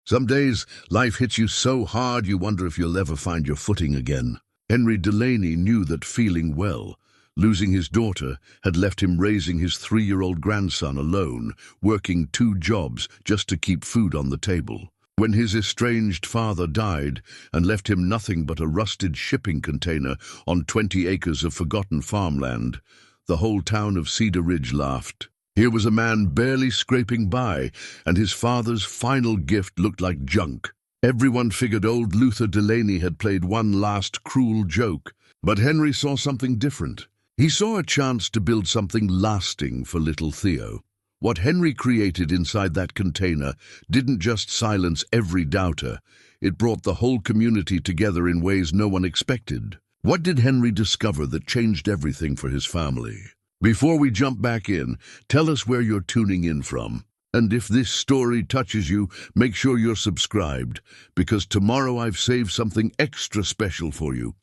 Some days, life hits you so hard you wonder if you'll ever find your footing again. Henry Delaney knew that feeling well, losing his daughter, had left him raising his 3-year-old grandson alone, working 2 jobs just to keep food on the table. When his estranged father died and left him nothing but a rusted shipping container on 20 acres of forgotten farmland, the whole town of Cedar Ridge laughed. Here was a man barely scraping by, and his father's final gift looked like junk. Everyone figured old Luther Delaney had played one last cruel joke, but Henry saw something different. He saw a chance to build something lasting for little Theo. What Henry created inside that container didn't just silence every doubter, it brought the whole community together in ways no one expected. What did Henry discover that changed everything for his family? Before we jump back in, tell us where you're tuning in from. And if this story touches you, make sure you're subscribed, because tomorrow I've saved something extra special for you.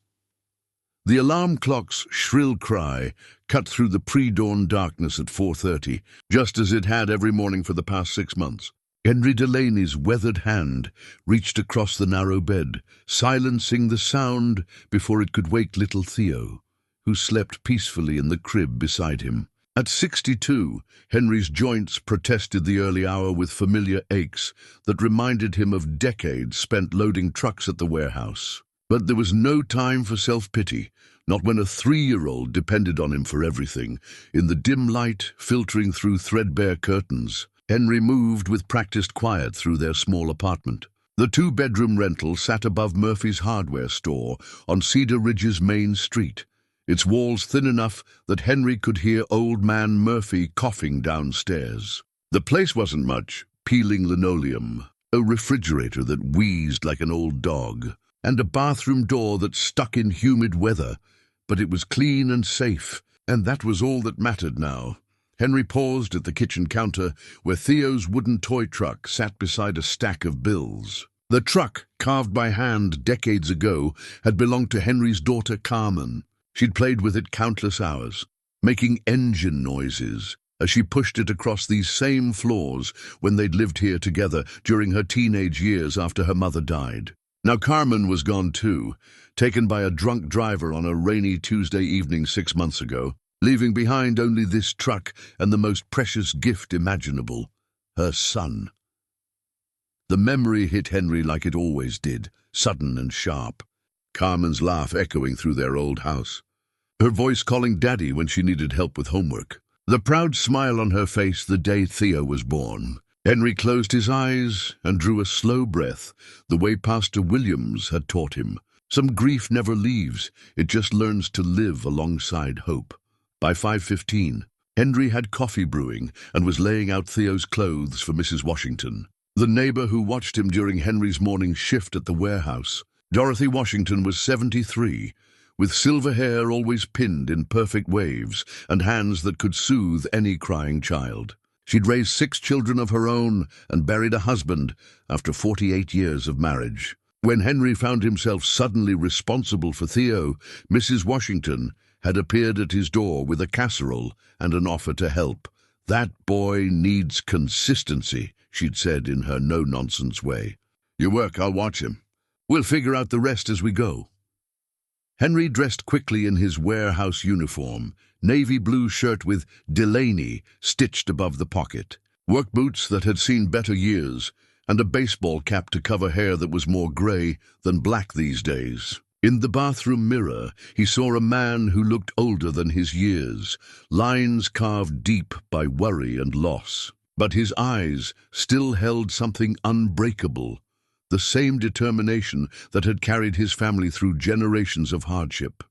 The alarm clock's shrill cry cut through the pre-dawn darkness at 4:30, just as it had every morning for the past 6 months. Henry Delaney's weathered hand reached across the narrow bed, silencing the sound before it could wake little Theo, who slept peacefully in the crib beside him. At 62, Henry's joints protested the early hour with familiar aches that reminded him of decades spent loading trucks at the warehouse. But there was no time for self-pity, not when a 3-year-old depended on him for everything. In the dim light filtering through threadbare curtains, Henry moved with practiced quiet through their small apartment. The 2-bedroom rental sat above Murphy's hardware store on Cedar Ridge's main street, its walls thin enough that Henry could hear old man Murphy coughing downstairs. The place wasn't much: peeling linoleum, a refrigerator that wheezed like an old dog, and a bathroom door that stuck in humid weather, but it was clean and safe, and that was all that mattered now. Henry paused at the kitchen counter where Theo's wooden toy truck sat beside a stack of bills. The truck, carved by hand decades ago, had belonged to Henry's daughter Carmen. She'd played with it countless hours, making engine noises as she pushed it across these same floors when they'd lived here together during her teenage years after her mother died. Now Carmen was gone too, taken by a drunk driver on a rainy Tuesday evening 6 months ago, leaving behind only this truck and the most precious gift imaginable, her son. The memory hit Henry like it always did, sudden and sharp, Carmen's laugh echoing through their old house, her voice calling Daddy when she needed help with homework, the proud smile on her face the day Theo was born. Henry closed his eyes and drew a slow breath, the way Pastor Williams had taught him. Some grief never leaves, it just learns to live alongside hope. By 5:15, Henry had coffee brewing and was laying out Theo's clothes for Mrs. Washington, the neighbor who watched him during Henry's morning shift at the warehouse. Dorothy Washington was 73, with silver hair always pinned in perfect waves and hands that could soothe any crying child. She'd raised 6 children of her own and buried a husband after 48 years of marriage. When Henry found himself suddenly responsible for Theo, Mrs. Washington had appeared at his door with a casserole and an offer to help. "That boy needs consistency," she'd said in her no-nonsense way. "You work, I'll watch him. We'll figure out the rest as we go." Henry dressed quickly in his warehouse uniform, navy blue shirt with Delaney stitched above the pocket, work boots that had seen better years, and a baseball cap to cover hair that was more gray than black these days. In the bathroom mirror, he saw a man who looked older than his years, lines carved deep by worry and loss. But his eyes still held something unbreakable, the same determination that had carried his family through generations of hardship.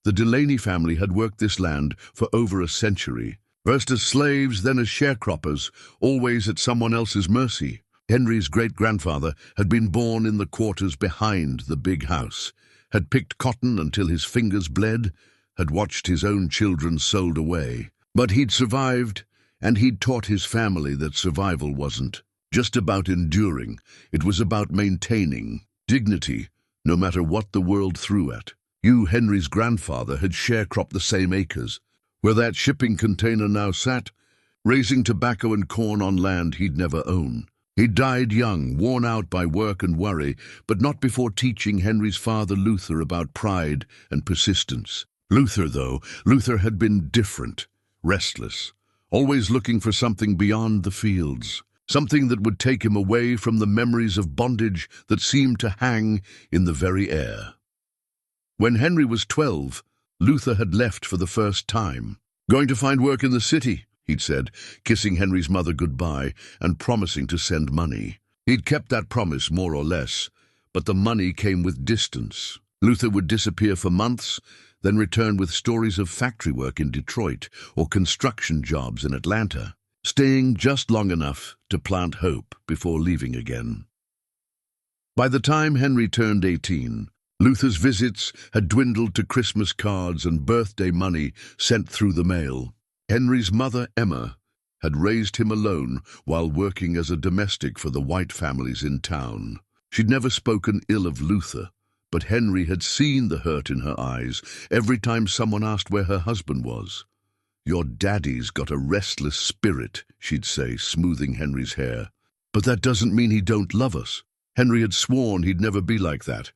The Delaney family had worked this land for over a century, first as slaves, then as sharecroppers, always at someone else's mercy. Henry's great-grandfather had been born in the quarters behind the big house, had picked cotton until his fingers bled, had watched his own children sold away. But he'd survived, and he'd taught his family that survival wasn't just about enduring. It was about maintaining dignity, no matter what the world threw at. Henry's grandfather, had sharecropped the same acres, where that shipping container now sat, raising tobacco and corn on land he'd never owned. He died young, worn out by work and worry, but not before teaching Henry's father Luther about pride and persistence. Luther had been different, restless, always looking for something beyond the fields, something that would take him away from the memories of bondage that seemed to hang in the very air. When Henry was 12, Luther had left for the first time. "Going to find work in the city," he'd said, kissing Henry's mother goodbye and promising to send money. He'd kept that promise more or less, but the money came with distance. Luther would disappear for months, then return with stories of factory work in Detroit or construction jobs in Atlanta, staying just long enough to plant hope before leaving again. By the time Henry turned 18, Luther's visits had dwindled to Christmas cards and birthday money sent through the mail. Henry's mother, Emma, had raised him alone while working as a domestic for the white families in town. She'd never spoken ill of Luther, but Henry had seen the hurt in her eyes every time someone asked where her husband was. "Your daddy's got a restless spirit," she'd say, smoothing Henry's hair. "But that doesn't mean he don't love us." Henry had sworn he'd never be like that.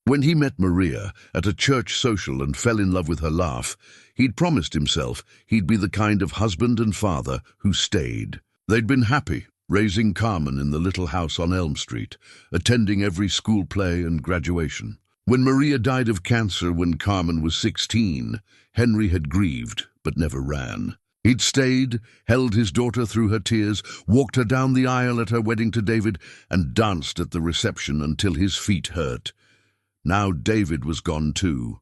When he met Maria at a church social and fell in love with her laugh, he'd promised himself he'd be the kind of husband and father who stayed. They'd been happy, raising Carmen in the little house on Elm Street, attending every school play and graduation. When Maria died of cancer when Carmen was 16, Henry had grieved, but never ran. He'd stayed, held his daughter through her tears, walked her down the aisle at her wedding to David, and danced at the reception until his feet hurt. Now David was gone too.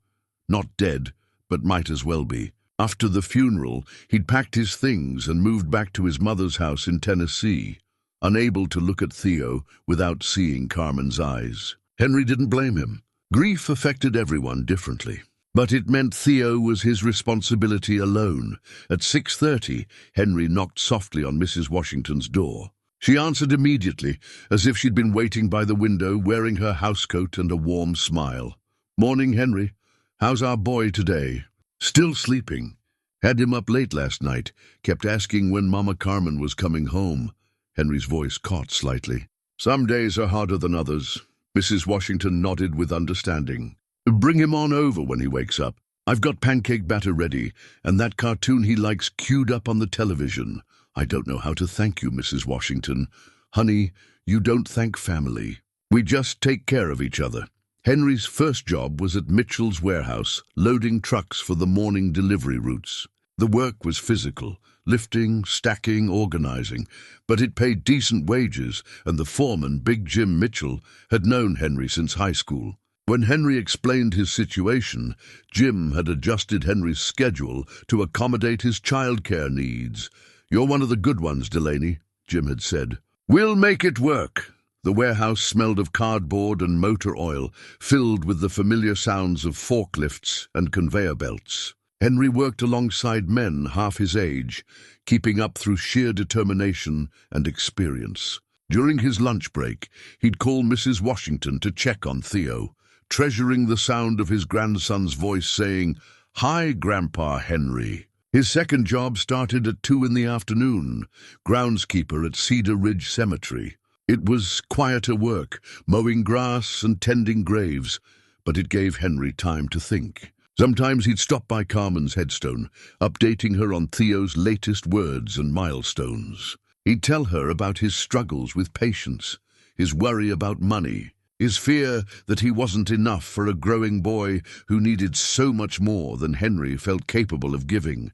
Not dead, but might as well be. After the funeral, he'd packed his things and moved back to his mother's house in Tennessee, unable to look at Theo without seeing Carmen's eyes. Henry didn't blame him. Grief affected everyone differently. But it meant Theo was his responsibility alone. At 6:30, Henry knocked softly on Mrs. Washington's door. She answered immediately, as if she'd been waiting by the window, wearing her housecoat and a warm smile. "Morning, Henry. How's our boy today?" "Still sleeping. Had him up late last night. Kept asking when Mama Carmen was coming home." Henry's voice caught slightly. "Some days are harder than others." Mrs. Washington nodded with understanding. "Bring him on over when he wakes up. I've got pancake batter ready, and that cartoon he likes queued up on the television. I don't know how to thank you, Mrs. Washington. Honey, you don't thank family. We just take care of each other." Henry's first job was at Mitchell's warehouse, loading trucks for the morning delivery routes. The work was physical, lifting, stacking, organizing, but it paid decent wages, and the foreman, Big Jim Mitchell, had known Henry since high school. When Henry explained his situation, Jim had adjusted Henry's schedule to accommodate his childcare needs. "You're one of the good ones, Delaney," Jim had said. "We'll make it work." The warehouse smelled of cardboard and motor oil, filled with the familiar sounds of forklifts and conveyor belts. Henry worked alongside men half his age, keeping up through sheer determination and experience. During his lunch break, he'd call Mrs. Washington to check on Theo, treasuring the sound of his grandson's voice saying, "Hi, Grandpa Henry." His second job started at 2 in the afternoon, groundskeeper at Cedar Ridge Cemetery. It was quieter work, mowing grass and tending graves, but it gave Henry time to think. Sometimes he'd stop by Carmen's headstone, updating her on Theo's latest words and milestones. He'd tell her about his struggles with patience, his worry about money, his fear that he wasn't enough for a growing boy who needed so much more than Henry felt capable of giving.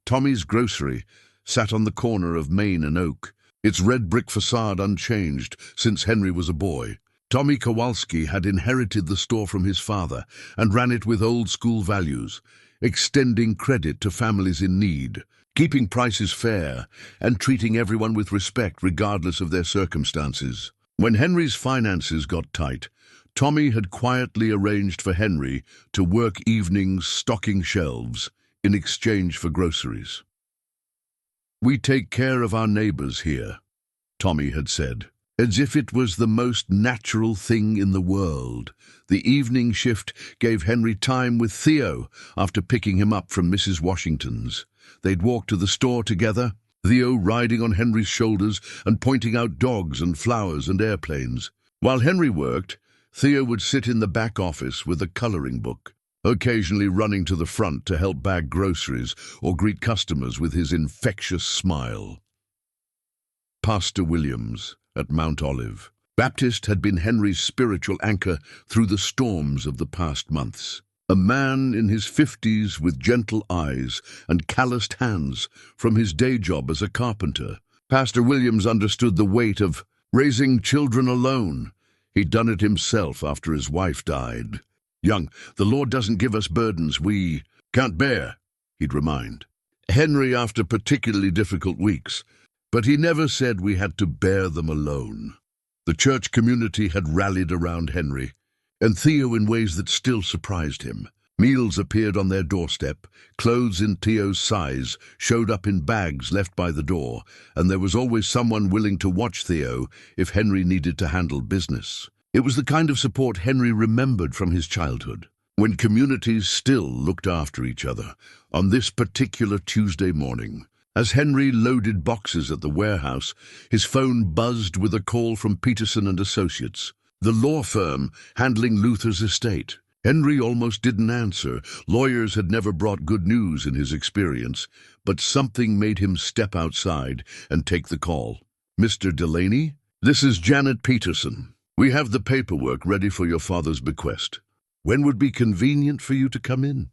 Tommy's grocery sat on the corner of Main and Oak, its red brick facade unchanged since Henry was a boy. Tommy Kowalski had inherited the store from his father and ran it with old-school values, extending credit to families in need, keeping prices fair, and treating everyone with respect regardless of their circumstances. When Henry's finances got tight, Tommy had quietly arranged for Henry to work evenings stocking shelves in exchange for groceries. "We take care of our neighbors here," Tommy had said, as if it was the most natural thing in the world. The evening shift gave Henry time with Theo after picking him up from Mrs. Washington's. They'd walk to the store together, Theo riding on Henry's shoulders and pointing out dogs and flowers and airplanes. While Henry worked, Theo would sit in the back office with a coloring book, occasionally running to the front to help bag groceries or greet customers with his infectious smile. Pastor Williams at Mount Olive. Baptist had been Henry's spiritual anchor through the storms of the past months. A man in his 50s with gentle eyes and calloused hands from his day job as a carpenter. Pastor Williams understood the weight of raising children alone. He'd done it himself after his wife died. "Young, the Lord doesn't give us burdens we can't bear," he'd remind Henry after particularly difficult weeks, but he never said we had to bear them alone. The church community had rallied around Henry, and Theo in ways that still surprised him. Meals appeared on their doorstep, clothes in Theo's size showed up in bags left by the door, and there was always someone willing to watch Theo if Henry needed to handle business. It was the kind of support Henry remembered from his childhood, when communities still looked after each other. On this particular Tuesday morning, as Henry loaded boxes at the warehouse, his phone buzzed with a call from Peterson and Associates, the law firm handling Luther's estate. Henry almost didn't answer. Lawyers had never brought good news in his experience, but something made him step outside and take the call. "Mr. Delaney? This is Janet Peterson. We have the paperwork ready for your father's bequest. When would be convenient for you to come in?"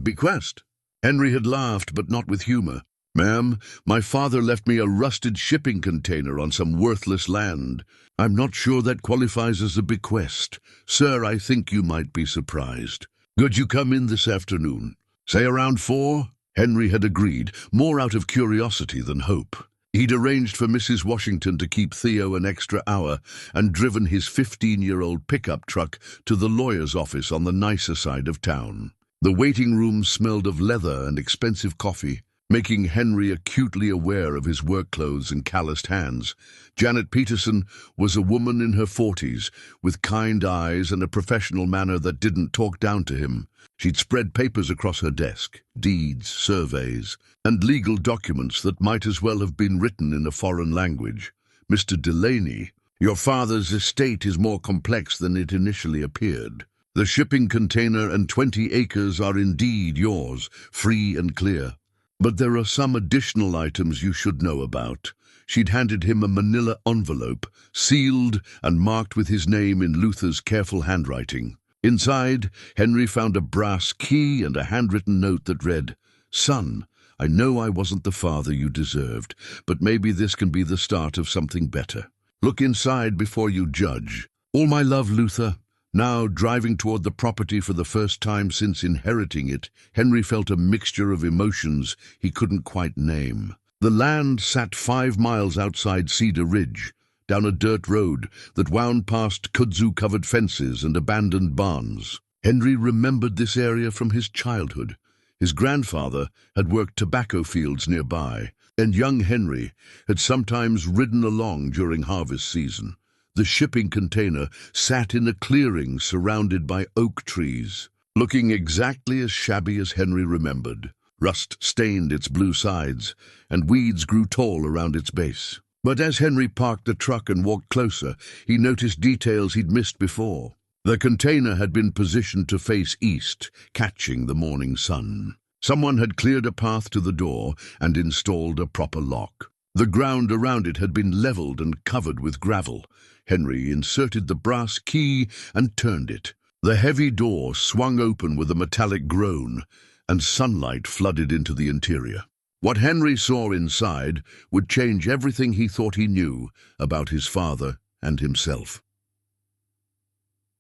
"Bequest?" Henry had laughed, but not with humor. "Ma'am, my father left me a rusted shipping container on some worthless land. I'm not sure that qualifies as a bequest. Sir, I think you might be surprised. Could you come in this afternoon? Say around 4? Henry had agreed, more out of curiosity than hope. He'd arranged for Mrs. Washington to keep Theo an extra hour and driven his 15-year-old pickup truck to the lawyer's office on the nicer side of town. The waiting room smelled of leather and expensive coffee, making Henry acutely aware of his work clothes and calloused hands. Janet Peterson was a woman in her 40s, with kind eyes and a professional manner that didn't talk down to him. She'd spread papers across her desk, deeds, surveys, and legal documents that might as well have been written in a foreign language. "Mr. Delaney, your father's estate is more complex than it initially appeared. The shipping container and 20 acres are indeed yours, free and clear. But there are some additional items you should know about." She'd handed him a manila envelope, sealed and marked with his name in Luther's careful handwriting. Inside, Henry found a brass key and a handwritten note that read, "Son, I know I wasn't the father you deserved, but maybe this can be the start of something better. Look inside before you judge. All my love, Luther." Now, driving toward the property for the first time since inheriting it, Henry felt a mixture of emotions he couldn't quite name. The land sat 5 miles outside Cedar Ridge, down a dirt road that wound past kudzu-covered fences and abandoned barns. Henry remembered this area from his childhood. His grandfather had worked tobacco fields nearby, and young Henry had sometimes ridden along during harvest season. The shipping container sat in a clearing surrounded by oak trees, looking exactly as shabby as Henry remembered. Rust stained its blue sides, and weeds grew tall around its base. But as Henry parked the truck and walked closer, he noticed details he'd missed before. The container had been positioned to face east, catching the morning sun. Someone had cleared a path to the door and installed a proper lock. The ground around it had been leveled and covered with gravel. Henry inserted the brass key and turned it. The heavy door swung open with a metallic groan, and sunlight flooded into the interior. What Henry saw inside would change everything he thought he knew about his father and himself.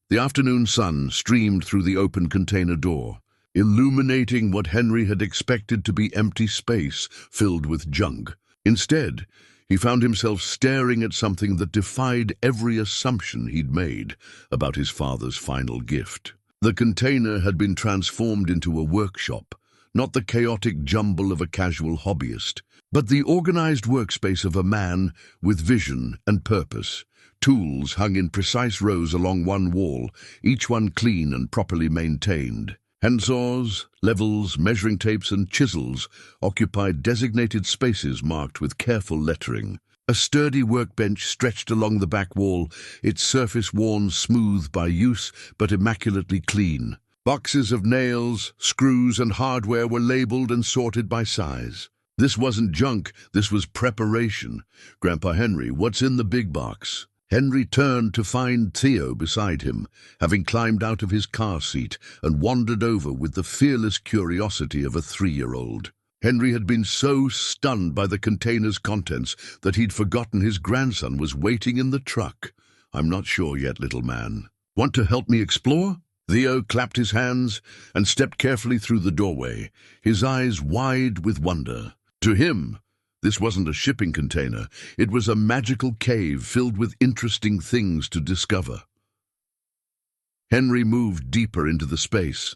The afternoon sun streamed through the open container door, illuminating what Henry had expected to be empty space filled with junk. Instead, he found himself staring at something that defied every assumption he'd made about his father's final gift. The container had been transformed into a workshop, not the chaotic jumble of a casual hobbyist, but the organized workspace of a man with vision and purpose. Tools hung in precise rows along one wall, each one clean and properly maintained. Handsaws, levels, measuring tapes, and chisels occupied designated spaces marked with careful lettering. A sturdy workbench stretched along the back wall, its surface worn smooth by use but immaculately clean. Boxes of nails, screws, and hardware were labeled and sorted by size. This wasn't junk, this was preparation. "Grandpa Henry, what's in the big box?" Henry turned to find Theo beside him, having climbed out of his car seat and wandered over with the fearless curiosity of a 3-year-old. Henry had been so stunned by the container's contents that he'd forgotten his grandson was waiting in the truck. "I'm not sure yet, little man. Want to help me explore?" Theo clapped his hands and stepped carefully through the doorway, his eyes wide with wonder. To him, this wasn't a shipping container. It was a magical cave filled with interesting things to discover. Henry moved deeper into the space,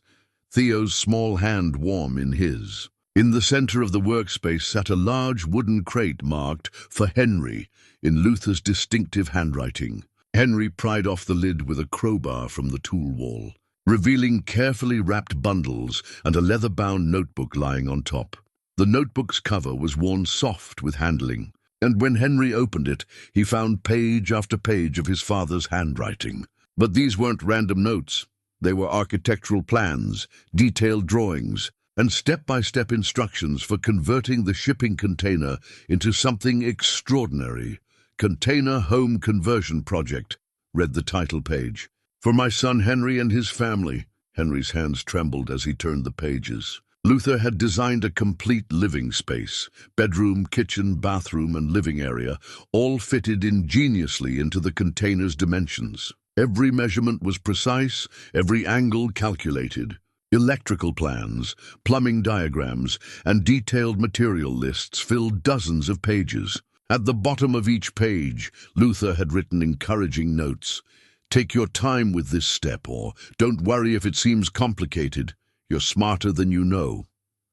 Theo's small hand warm in his. In the center of the workspace sat a large wooden crate marked "For Henry" in Luther's distinctive handwriting. Henry pried off the lid with a crowbar from the tool wall, revealing carefully wrapped bundles and a leather-bound notebook lying on top. The notebook's cover was worn soft with handling, and when Henry opened it, he found page after page of his father's handwriting. But these weren't random notes. They were architectural plans, detailed drawings, and step-by-step instructions for converting the shipping container into something extraordinary. "Container Home Conversion Project," read the title page. "For my son Henry and his family." Henry's hands trembled as he turned the pages. Luther had designed a complete living space, bedroom, kitchen, bathroom, and living area, all fitted ingeniously into the container's dimensions. Every measurement was precise, every angle calculated. Electrical plans, plumbing diagrams, and detailed material lists filled dozens of pages. At the bottom of each page, Luther had written encouraging notes. "Take your time with this step," or "Don't worry if it seems complicated. You're smarter than you know.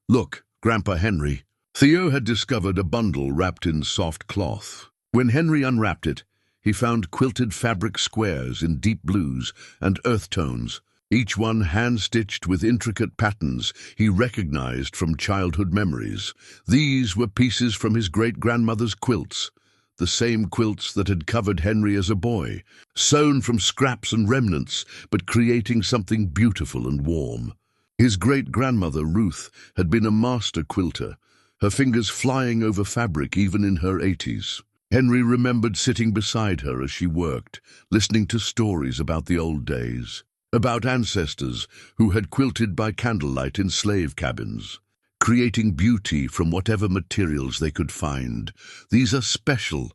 Look, Grandpa Henry." Theo had discovered a bundle wrapped in soft cloth. When Henry unwrapped it, he found quilted fabric squares in deep blues and earth tones, each one hand-stitched with intricate patterns he recognized from childhood memories. These were pieces from his great-grandmother's quilts, the same quilts that had covered Henry as a boy, sewn from scraps and remnants, but creating something beautiful and warm. His great-grandmother, Ruth, had been a master quilter, her fingers flying over fabric even in her 80s. Henry remembered sitting beside her as she worked, listening to stories about the old days, about ancestors who had quilted by candlelight in slave cabins, creating beauty from whatever materials they could find. "These are special.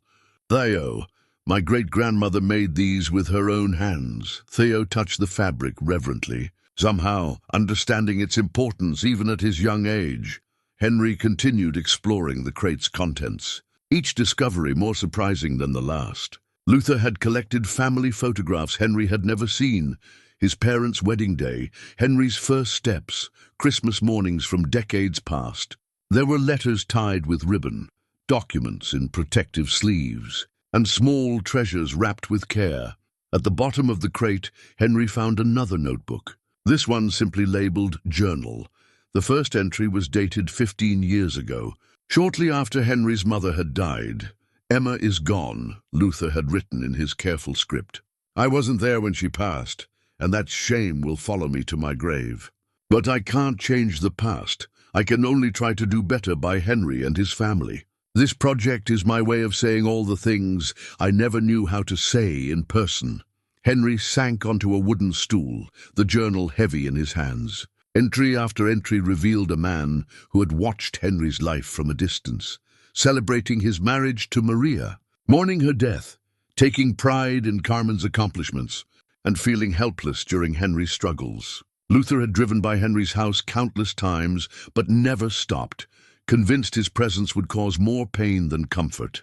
Theo, my great-grandmother made these with her own hands." Theo touched the fabric reverently, somehow understanding its importance even at his young age. Henry continued exploring the crate's contents, each discovery more surprising than the last. Luther had collected family photographs Henry had never seen: his parents' wedding day, Henry's first steps, Christmas mornings from decades past. There were letters tied with ribbon, documents in protective sleeves, and small treasures wrapped with care. At the bottom of the crate, Henry found another notebook. This one simply labeled "Journal." The first entry was dated 15 years ago, shortly after Henry's mother had died. "Emma is gone," Luther had written in his careful script. "I wasn't there when she passed, and that shame will follow me to my grave. But I can't change the past. I can only try to do better by Henry and his family. This project is my way of saying all the things I never knew how to say in person." Henry sank onto a wooden stool, the journal heavy in his hands. Entry after entry revealed a man who had watched Henry's life from a distance, celebrating his marriage to Maria, mourning her death, taking pride in Carmen's accomplishments, and feeling helpless during Henry's struggles. Luther had driven by Henry's house countless times, but never stopped, convinced his presence would cause more pain than comfort.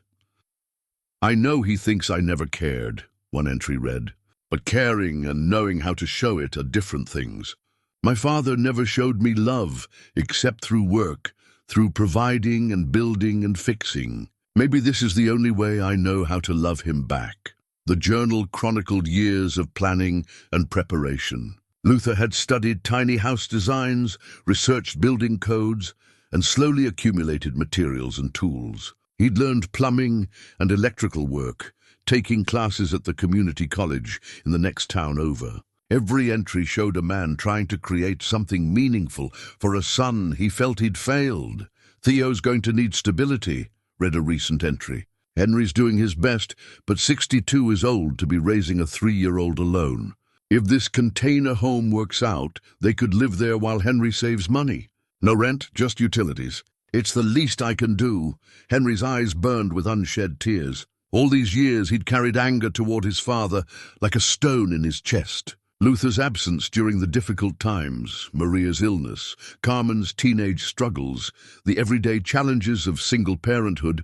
"I know he thinks I never cared," one entry read. "But caring and knowing how to show it are different things. My father never showed me love except through work, through providing and building and fixing. Maybe this is the only way I know how to love him back." The journal chronicled years of planning and preparation. Luther had studied tiny house designs, researched building codes, and slowly accumulated materials and tools. He'd learned plumbing and electrical work, taking classes at the community college in the next town over. Every entry showed a man trying to create something meaningful for a son he felt he'd failed. "Theo's going to need stability," read a recent entry. "Henry's doing his best, but 62 is old to be raising a 3-year-old alone. If this container home works out, they could live there while Henry saves money. No rent, just utilities. It's the least I can do." Henry's eyes burned with unshed tears. All these years he'd carried anger toward his father like a stone in his chest. Luther's absence during the difficult times, Maria's illness, Carmen's teenage struggles, the everyday challenges of single parenthood,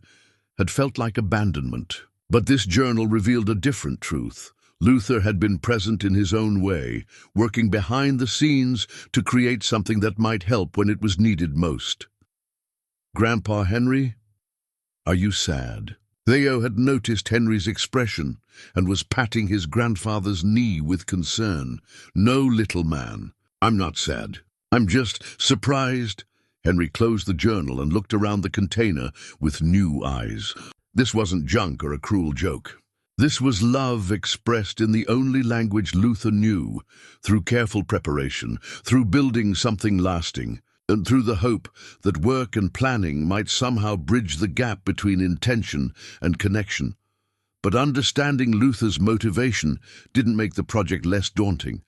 had felt like abandonment. But this journal revealed a different truth. Luther had been present in his own way, working behind the scenes to create something that might help when it was needed most. "Grandpa Henry, are you sad?" Theo had noticed Henry's expression and was patting his grandfather's knee with concern. "No, little man, I'm not sad. I'm just surprised." Henry closed the journal and looked around the container with new eyes. This wasn't junk or a cruel joke. This was love expressed in the only language Luther knew, through careful preparation, through building something lasting, and through the hope that work and planning might somehow bridge the gap between intention and connection. But understanding Luther's motivation didn't make the project less daunting.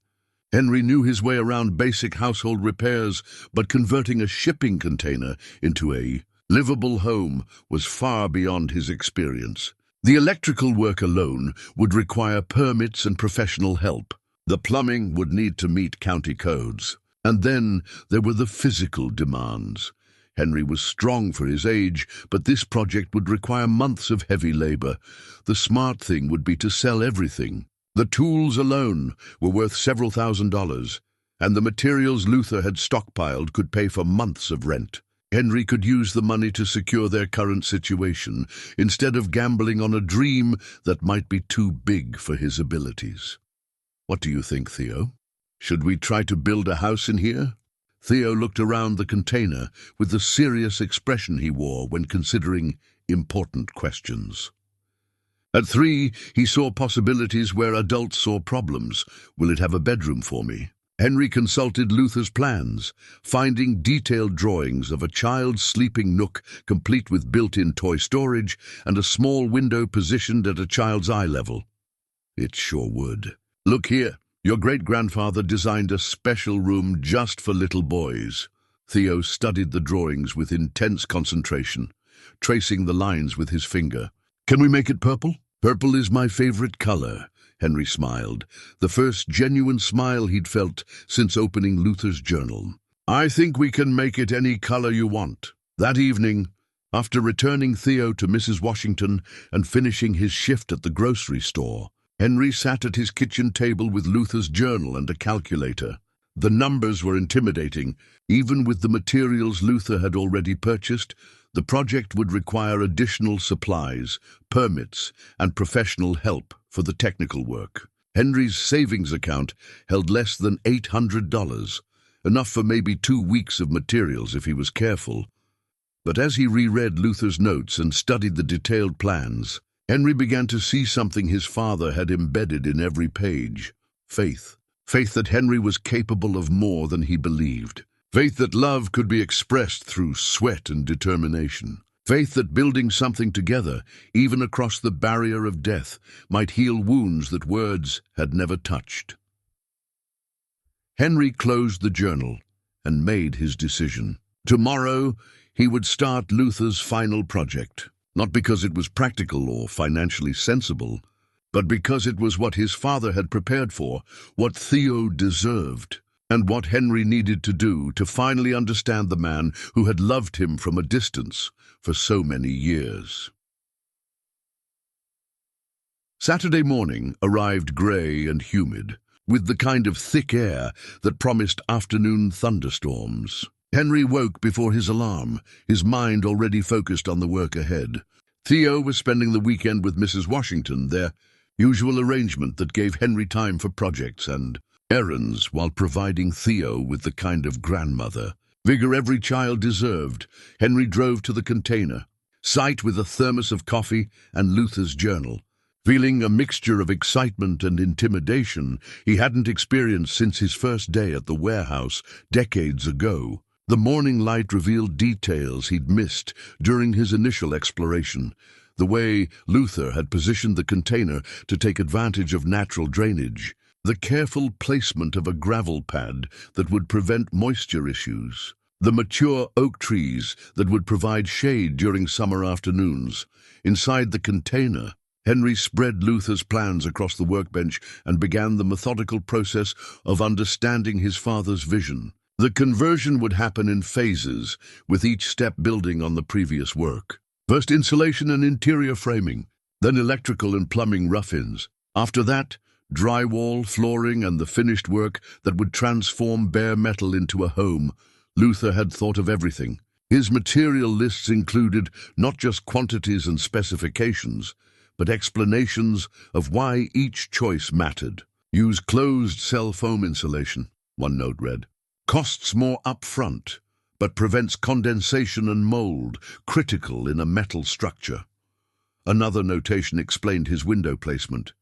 Henry knew his way around basic household repairs, but converting a shipping container into a livable home was far beyond his experience. The electrical work alone would require permits and professional help. The plumbing would need to meet county codes. And then there were the physical demands. Henry was strong for his age, but this project would require months of heavy labor. The smart thing would be to sell everything. The tools alone were worth several $1,000s, and the materials Luther had stockpiled could pay for months of rent. Henry could use the money to secure their current situation, instead of gambling on a dream that might be too big for his abilities. "What do you think, Theo? Should we try to build a house in here?" Theo looked around the container with the serious expression he wore when considering important questions. At 3, he saw possibilities where adults saw problems. "Will it have a bedroom for me?" Henry consulted Luther's plans, finding detailed drawings of a child's sleeping nook complete with built-in toy storage and a small window positioned at a child's eye level. "It sure would. Look here. Your great-grandfather designed a special room just for little boys." Theo studied the drawings with intense concentration, tracing the lines with his finger. "Can we make it purple?" "Purple is my favorite color," Henry smiled, the first genuine smile he'd felt since opening Luther's journal. "I think we can make it any color you want." That evening, after returning Theo to Mrs. Washington and finishing his shift at the grocery store, Henry sat at his kitchen table with Luther's journal and a calculator. The numbers were intimidating. Even with the materials Luther had already purchased, the project would require additional supplies, permits, and professional help for the technical work. Henry's savings account held less than $800, enough for maybe 2 weeks of materials if he was careful. But as he reread Luther's notes and studied the detailed plans, Henry began to see something his father had embedded in every page: faith. Faith that Henry was capable of more than he believed. Faith that love could be expressed through sweat and determination. Faith that building something together, even across the barrier of death, might heal wounds that words had never touched. Henry closed the journal and made his decision. Tomorrow, he would start Luther's final project. Not because it was practical or financially sensible, but because it was what his father had prepared for, what Theo deserved, and what Henry needed to do to finally understand the man who had loved him from a distance for so many years. Saturday morning arrived grey and humid, with the kind of thick air that promised afternoon thunderstorms. Henry woke before his alarm, his mind already focused on the work ahead. Theo was spending the weekend with Mrs. Washington, their usual arrangement that gave Henry time for projects and errands while providing Theo with the kind of grandmother, vigor every child deserved, Henry drove to the container, site with a thermos of coffee and Luther's journal. Feeling a mixture of excitement and intimidation he hadn't experienced since his first day at the warehouse decades ago. The morning light revealed details he'd missed during his initial exploration. The way Luther had positioned the container to take advantage of natural drainage. The careful placement of a gravel pad that would prevent moisture issues. The mature oak trees that would provide shade during summer afternoons. Inside the container, Henry spread Luther's plans across the workbench and began the methodical process of understanding his father's vision. The conversion would happen in phases, with each step building on the previous work. First insulation and interior framing, then electrical and plumbing rough-ins. After that, drywall, flooring, and the finished work that would transform bare metal into a home. Luther had thought of everything. His material lists included not just quantities and specifications, but explanations of why each choice mattered. Use closed-cell foam insulation, one note read. Costs more upfront, but prevents condensation and mold, critical in a metal structure. Another notation explained his window placement.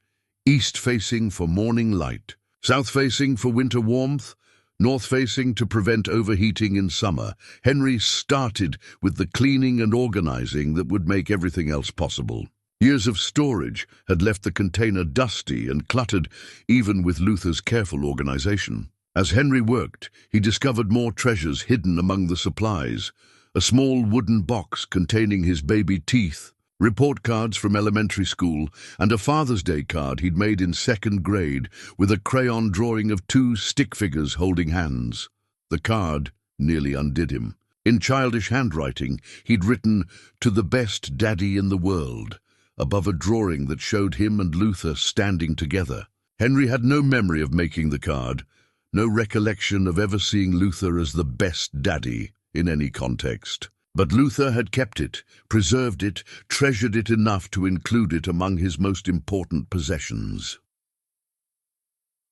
East-facing for morning light, south-facing for winter warmth, north-facing to prevent overheating in summer. Henry started with the cleaning and organizing that would make everything else possible. Years of storage had left the container dusty and cluttered, even with Luther's careful organization. As Henry worked, he discovered more treasures hidden among the supplies. A small wooden box containing his baby teeth, report cards from elementary school, and a Father's Day card he'd made in second grade with a crayon drawing of two stick figures holding hands. The card nearly undid him. In childish handwriting, he'd written, "To the best daddy in the world," above a drawing that showed him and Luther standing together. Henry had no memory of making the card, no recollection of ever seeing Luther as the best daddy in any context. But Luther had kept it, preserved it, treasured it enough to include it among his most important possessions.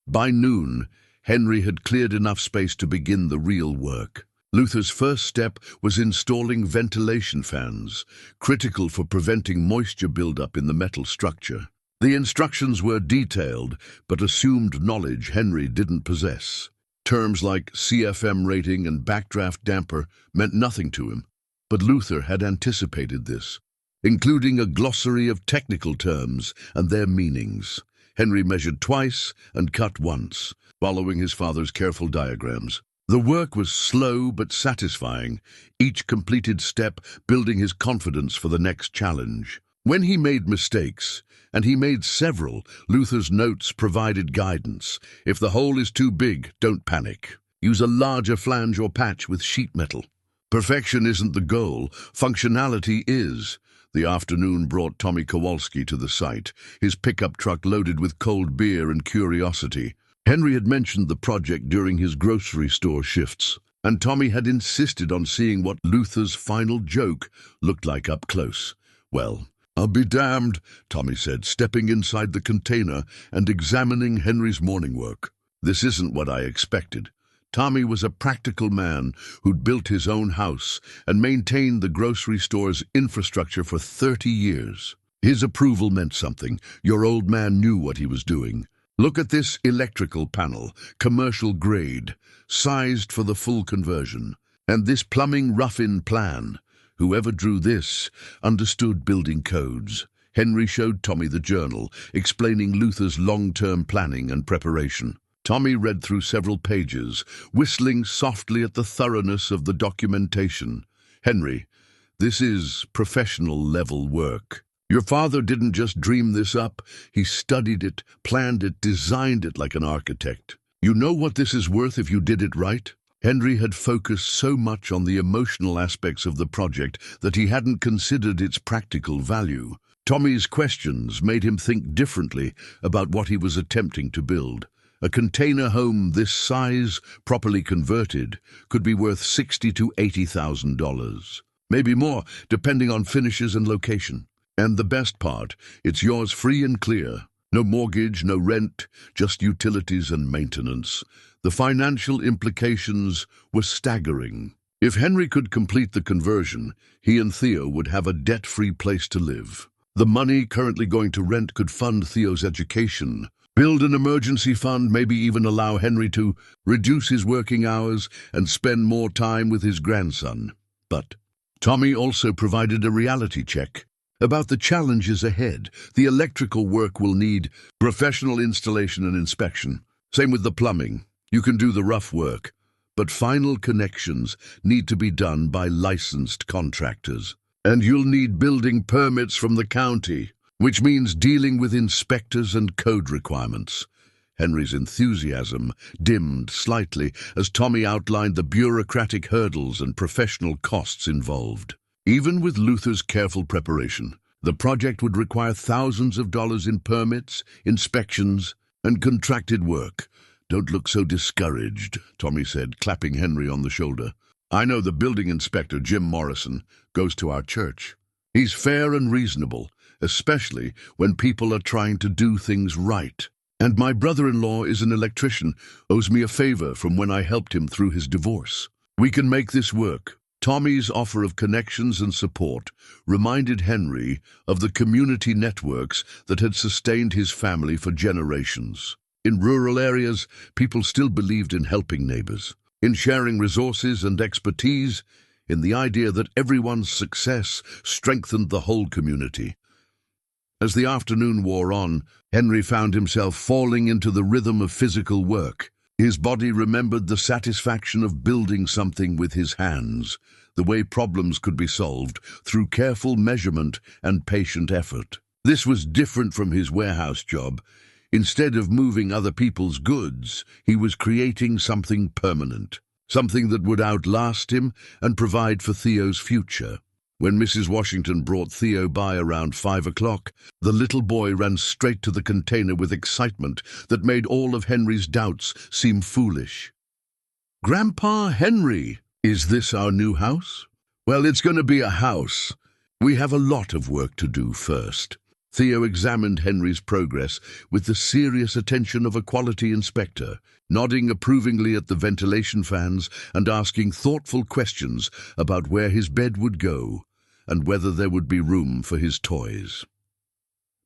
By noon, Henry had cleared enough space to begin the real work. Luther's first step was installing ventilation fans, critical for preventing moisture buildup in the metal structure. The instructions were detailed, but assumed knowledge Henry didn't possess. Terms like CFM rating and backdraft damper meant nothing to him, but Luther had anticipated this, including a glossary of technical terms and their meanings. Henry measured twice and cut once, following his father's careful diagrams. The work was slow but satisfying, each completed step building his confidence for the next challenge. When he made mistakes, and he made several, Luther's notes provided guidance. If the hole is too big, don't panic. Use a larger flange or patch with sheet metal. Perfection isn't the goal, functionality is. The afternoon brought Tommy Kowalski to the site, his pickup truck loaded with cold beer and curiosity. Henry had mentioned the project during his grocery store shifts, and Tommy had insisted on seeing what Luther's final joke looked like up close. "Well, I'll be damned," Tommy said, stepping inside the container and examining Henry's morning work. "This isn't what I expected." Tommy was a practical man who'd built his own house and maintained the grocery store's infrastructure for 30 years. His approval meant something. Your old man knew what he was doing. "Look at this electrical panel, commercial grade, sized for the full conversion. And this plumbing rough-in plan. Whoever drew this understood building codes." Henry showed Tommy the journal, explaining Luther's long-term planning and preparation. Tommy read through several pages, whistling softly at the thoroughness of the documentation. "Henry, this is professional-level work. Your father didn't just dream this up. He studied it, planned it, designed it like an architect. You know what this is worth if you did it right?" Henry had focused so much on the emotional aspects of the project that he hadn't considered its practical value. Tommy's questions made him think differently about what he was attempting to build. A container home this size, properly converted, could be worth $60,000 to $80,000. Maybe more, depending on finishes and location. And the best part, it's yours free and clear. No mortgage, no rent, just utilities and maintenance. The financial implications were staggering. If Henry could complete the conversion, he and Theo would have a debt-free place to live. The money currently going to rent could fund Theo's education, build an emergency fund, maybe even allow Henry to reduce his working hours and spend more time with his grandson. But Tommy also provided a reality check about the challenges ahead. The electrical work will need professional installation and inspection. Same with the plumbing. You can do the rough work, but final connections need to be done by licensed contractors. And you'll need building permits from the county, which means dealing with inspectors and code requirements. Henry's enthusiasm dimmed slightly as Tommy outlined the bureaucratic hurdles and professional costs involved. Even with Luther's careful preparation, the project would require thousands of dollars in permits, inspections, and contracted work. "Don't look so discouraged," Tommy said, clapping Henry on the shoulder. "I know the building inspector, Jim Morrison, goes to our church. He's fair and reasonable, especially when people are trying to do things right. And my brother-in-law is an electrician, owes me a favor from when I helped him through his divorce. We can make this work." Tommy's offer of connections and support reminded Henry of the community networks that had sustained his family for generations. In rural areas, people still believed in helping neighbors, in sharing resources and expertise, in the idea that everyone's success strengthened the whole community. As the afternoon wore on, Henry found himself falling into the rhythm of physical work. His body remembered the satisfaction of building something with his hands, the way problems could be solved through careful measurement and patient effort. This was different from his warehouse job. Instead of moving other people's goods, he was creating something permanent, something that would outlast him and provide for Theo's future. When Mrs. Washington brought Theo by around 5 o'clock, the little boy ran straight to the container with excitement that made all of Henry's doubts seem foolish. "Grandpa Henry, is this our new house?" "Well, it's going to be a house. We have a lot of work to do first." Theo examined Henry's progress with the serious attention of a quality inspector, nodding approvingly at the ventilation fans and asking thoughtful questions about where his bed would go and whether there would be room for his toys.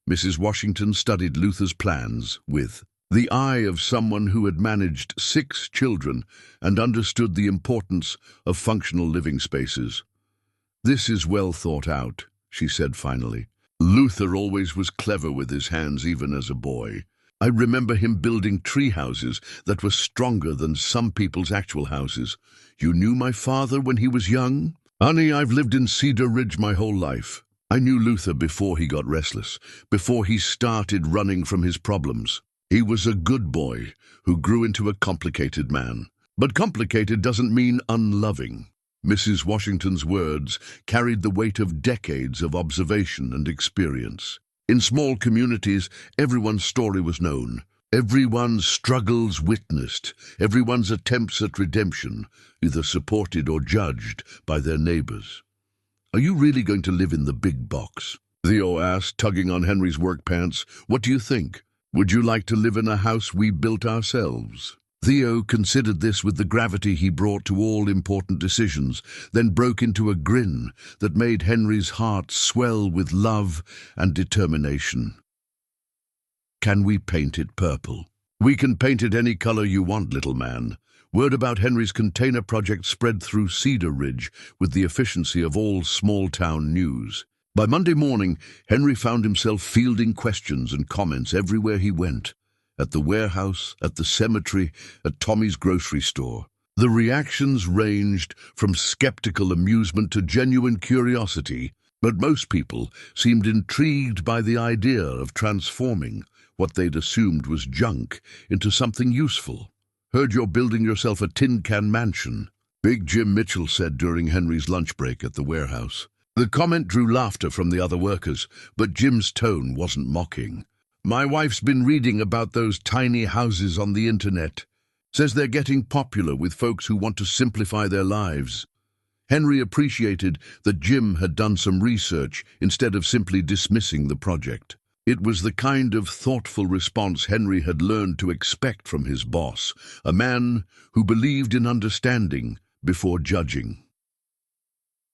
Mrs. Washington studied Luther's plans with the eye of someone who had managed 6 children and understood the importance of functional living spaces. "This is well thought out," she said finally. "Luther always was clever with his hands, even as a boy. I remember him building tree houses that were stronger than some people's actual houses. You knew my father when he was young?" "Honey, I've lived in Cedar Ridge my whole life. I knew Luther before he got restless, before he started running from his problems. He was a good boy who grew into a complicated man. But complicated doesn't mean unloving." Mrs. Washington's words carried the weight of decades of observation and experience. In small communities, everyone's story was known, everyone's struggles witnessed, everyone's attempts at redemption, either supported or judged by their neighbors. "Are you really going to live in the big box?" Theo asked, tugging on Henry's work pants. "What do you think? Would you like to live in a house we built ourselves?" Theo considered this with the gravity he brought to all important decisions, then broke into a grin that made Henry's heart swell with love and determination. "Can we paint it purple?" "We can paint it any color you want, little man." Word about Henry's container project spread through Cedar Ridge with the efficiency of all small-town news. By Monday morning, Henry found himself fielding questions and comments everywhere he went. At the warehouse, at the cemetery, at Tommy's grocery store. The reactions ranged from skeptical amusement to genuine curiosity, but most people seemed intrigued by the idea of transforming what they'd assumed was junk into something useful. "Heard you're building yourself a tin can mansion," Big Jim Mitchell said during Henry's lunch break at the warehouse. The comment drew laughter from the other workers, but Jim's tone wasn't mocking. "My wife's been reading about those tiny houses on the internet. Says they're getting popular with folks who want to simplify their lives." Henry appreciated that Jim had done some research instead of simply dismissing the project. It was the kind of thoughtful response Henry had learned to expect from his boss, a man who believed in understanding before judging.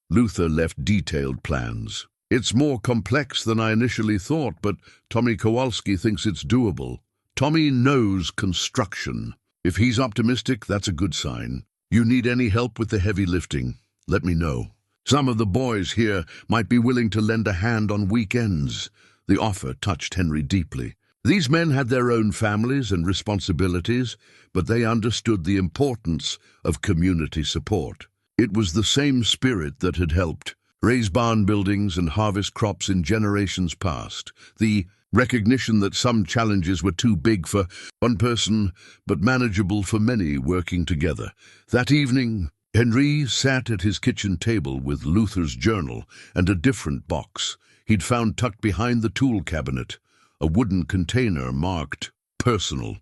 Luther left detailed plans. "It's more complex than I initially thought, but Tommy Kowalski thinks it's doable. Tommy knows construction. If he's optimistic, that's a good sign. You need any help with the heavy lifting? Let me know. Some of the boys here might be willing to lend a hand on weekends." The offer touched Henry deeply. These men had their own families and responsibilities, but they understood the importance of community support. It was the same spirit that had helped raise barn buildings and harvest crops in generations past. The recognition that some challenges were too big for one person, but manageable for many working together. That evening, Henry sat at his kitchen table with Luther's journal and a different box he'd found tucked behind the tool cabinet, a wooden container marked "Personal."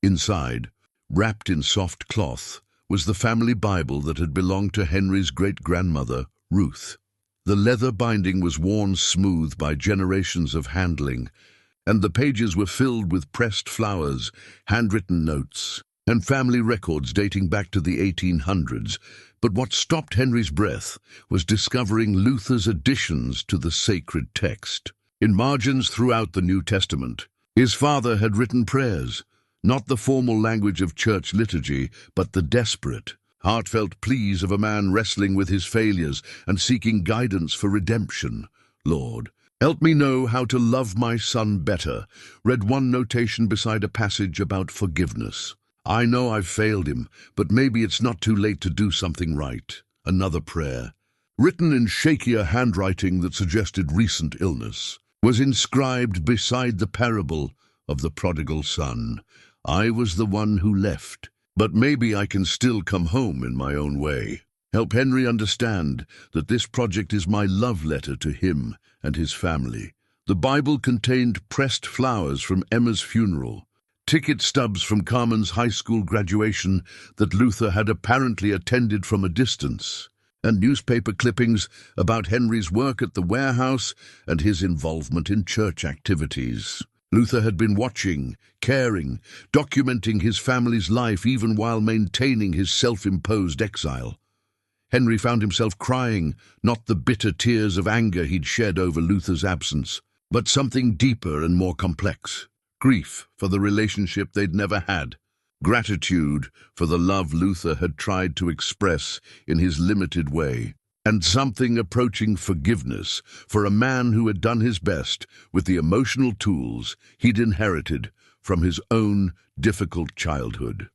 Inside, wrapped in soft cloth, was the family Bible that had belonged to Henry's great-grandmother, Ruth. The leather binding was worn smooth by generations of handling, and the pages were filled with pressed flowers, handwritten notes, and family records dating back to the 1800s. But what stopped Henry's breath was discovering Luther's additions to the sacred text. In margins throughout the New Testament, his father had written prayers, not the formal language of church liturgy, but the desperate, heartfelt pleas of a man wrestling with his failures and seeking guidance for redemption. "Lord, help me know how to love my son better," read one notation beside a passage about forgiveness. "I know I've failed him, but maybe it's not too late to do something right." Another prayer, written in shakier handwriting that suggested recent illness, was inscribed beside the parable of the prodigal son. "I was the one who left, but maybe I can still come home in my own way." Help Henry understand that this project is my love letter to him and his family. The Bible contained pressed flowers from Emma's funeral, ticket stubs from Carmen's high school graduation that Luther had apparently attended from a distance, and newspaper clippings about Henry's work at the warehouse and his involvement in church activities. Luther had been watching, caring, documenting his family's life even while maintaining his self-imposed exile. Henry found himself crying, not the bitter tears of anger he'd shed over Luther's absence, but something deeper and more complex. Grief for the relationship they'd never had. Gratitude for the love Luther had tried to express in his limited way. And something approaching forgiveness for a man who had done his best with the emotional tools he'd inherited from his own difficult childhood.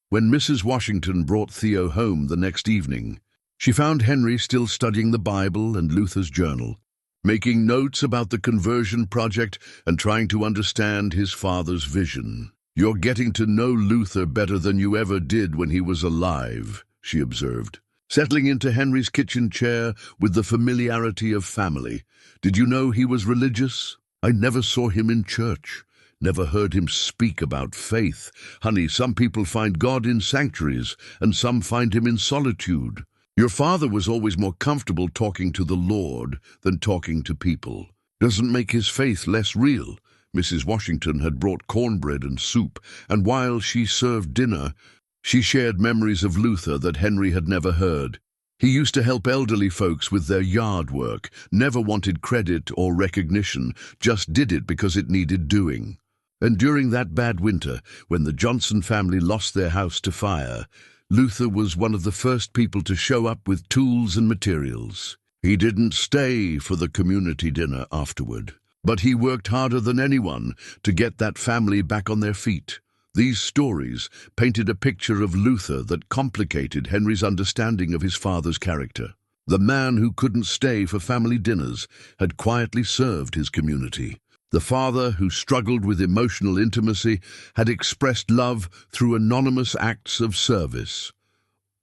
When Mrs. Washington brought Theo home the next evening, she found Henry still studying the Bible and Luther's journal, making notes about the conversion project and trying to understand his father's vision. "You're getting to know Luther better than you ever did when he was alive," she observed, settling into Henry's kitchen chair with the familiarity of family. "Did you know he was religious? I never saw him in church. Never heard him speak about faith. Honey, some people find God in sanctuaries, and some find him in solitude. Your father was always more comfortable talking to the Lord than talking to people. Doesn't make his faith less real." Mrs. Washington had brought cornbread and soup, and while she served dinner, she shared memories of Luther that Henry had never heard. He used to help elderly folks with their yard work, never wanted credit or recognition, just did it because it needed doing. And during that bad winter, when the Johnson family lost their house to fire, Luther was one of the first people to show up with tools and materials. He didn't stay for the community dinner afterward, but he worked harder than anyone to get that family back on their feet. These stories painted a picture of Luther that complicated Henry's understanding of his father's character. The man who couldn't stay for family dinners had quietly served his community. The father who struggled with emotional intimacy had expressed love through anonymous acts of service.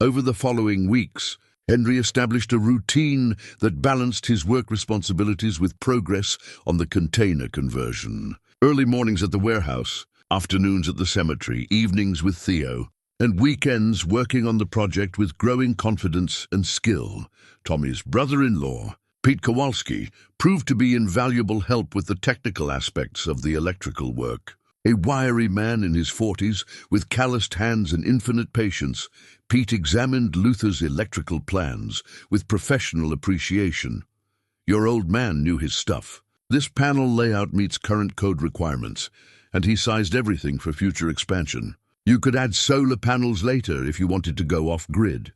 Over the following weeks, Henry established a routine that balanced his work responsibilities with progress on the container conversion. Early mornings at the warehouse, afternoons at the cemetery, evenings with Theo, and weekends working on the project with growing confidence and skill. Tommy's brother-in-law, Pete Kowalski proved to be invaluable help with the technical aspects of the electrical work. A wiry man in his 40s, with calloused hands and infinite patience, Pete examined Luther's electrical plans with professional appreciation. Your old man knew his stuff. This panel layout meets current code requirements, and he sized everything for future expansion. You could add solar panels later if you wanted to go off-grid.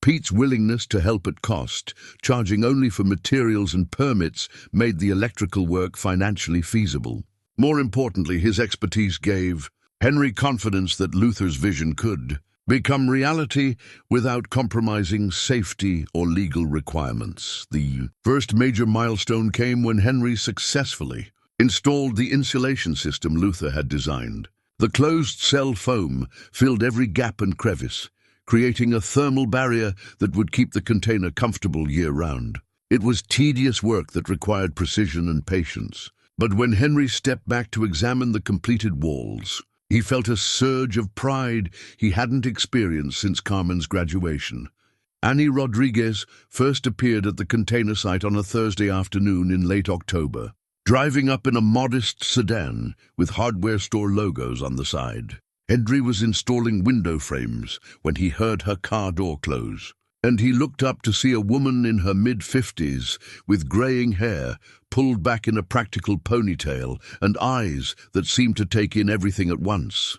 Pete's willingness to help at cost, charging only for materials and permits, made the electrical work financially feasible. More importantly, his expertise gave Henry confidence that Luther's vision could become reality without compromising safety or legal requirements. The first major milestone came when Henry successfully installed the insulation system Luther had designed. The closed-cell foam filled every gap and crevice, creating a thermal barrier that would keep the container comfortable year-round. It was tedious work that required precision and patience. But when Henry stepped back to examine the completed walls, he felt a surge of pride he hadn't experienced since Carmen's graduation. Annie Rodriguez first appeared at the container site on a Thursday afternoon in late October, driving up in a modest sedan with hardware store logos on the side. Henry was installing window frames when he heard her car door close, and he looked up to see a woman in her mid-50s with graying hair pulled back in a practical ponytail and eyes that seemed to take in everything at once.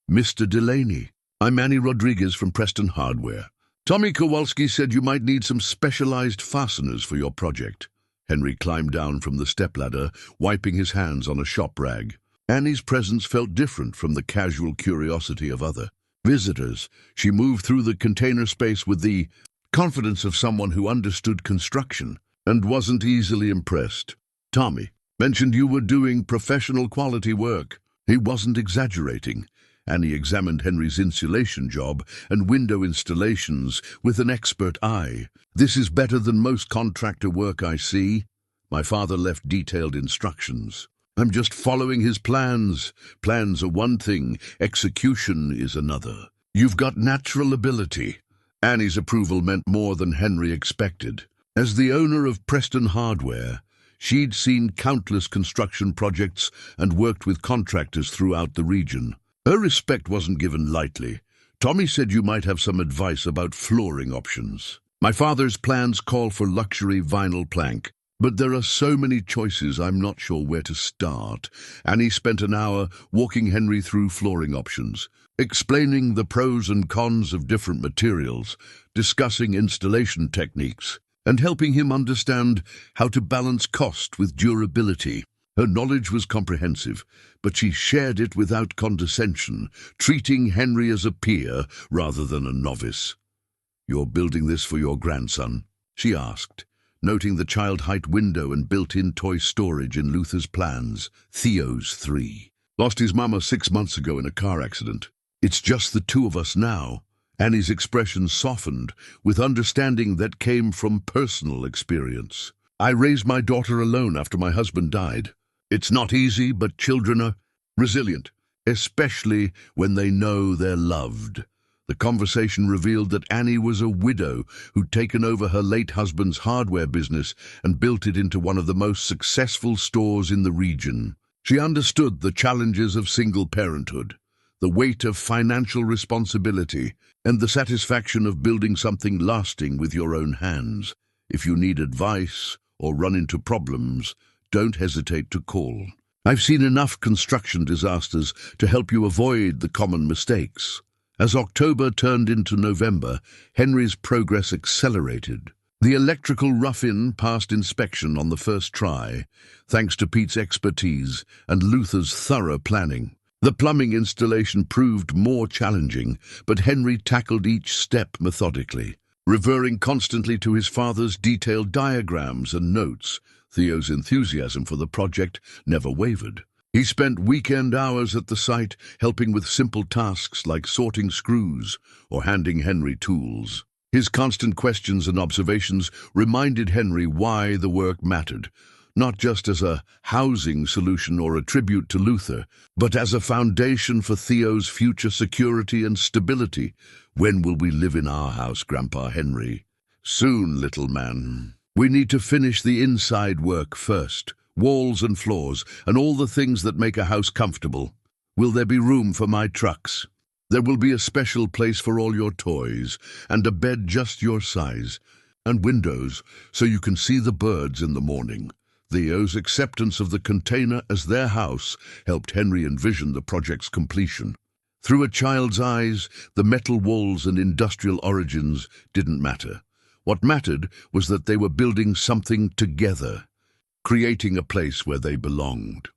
"Mr. Delaney, I'm Annie Rodriguez from Preston Hardware. Tommy Kowalski said you might need some specialized fasteners for your project." Henry climbed down from the stepladder, wiping his hands on a shop rag. Annie's presence felt different from the casual curiosity of other visitors. She moved through the container space with the confidence of someone who understood construction and wasn't easily impressed. "Tommy mentioned you were doing professional quality work." He wasn't exaggerating. Annie examined Henry's insulation job and window installations with an expert eye. "This is better than most contractor work I see. My father left detailed instructions. I'm just following his plans. Plans are one thing, execution is another. You've got natural ability." Annie's approval meant more than Henry expected. As the owner of Preston Hardware, she'd seen countless construction projects and worked with contractors throughout the region. Her respect wasn't given lightly. "Tommy said you might have some advice about flooring options. My father's plans call for luxury vinyl plank, but there are so many choices I'm not sure where to start." Annie spent an hour walking Henry through flooring options, explaining the pros and cons of different materials, discussing installation techniques, and helping him understand how to balance cost with durability. Her knowledge was comprehensive, but she shared it without condescension, treating Henry as a peer rather than a novice. "You're building this for your grandson?" she asked, noting the child-height window and built-in toy storage in Luther's plans. "Theo's 3. Lost his mama 6 months ago in a car accident. It's just the two of us now." Annie's expression softened with understanding that came from personal experience. "I raised my daughter alone after my husband died. It's not easy, but children are resilient, especially when they know they're loved." The conversation revealed that Annie was a widow who'd taken over her late husband's hardware business and built it into one of the most successful stores in the region. She understood the challenges of single parenthood, the weight of financial responsibility, and the satisfaction of building something lasting with your own hands. If you need advice or run into problems, don't hesitate to call. I've seen enough construction disasters to help you avoid the common mistakes. As October turned into November, Henry's progress accelerated. The electrical rough-in passed inspection on the first try, thanks to Pete's expertise and Luther's thorough planning. The plumbing installation proved more challenging, but Henry tackled each step methodically, reverting constantly to his father's detailed diagrams and notes. Theo's enthusiasm for the project never wavered. He spent weekend hours at the site, helping with simple tasks like sorting screws or handing Henry tools. His constant questions and observations reminded Henry why the work mattered, not just as a housing solution or a tribute to Luther, but as a foundation for Theo's future security and stability. "When will we live in our house, Grandpa Henry?" "Soon, little man." We need to finish the inside work first, walls and floors, and all the things that make a house comfortable. Will there be room for my trucks? There will be a special place for all your toys, and a bed just your size, and windows so you can see the birds in the morning. Theo's acceptance of the container as their house helped Henry envision the project's completion. Through a child's eyes, the metal walls and industrial origins didn't matter. What mattered was that they were building something together, creating a place where they belonged.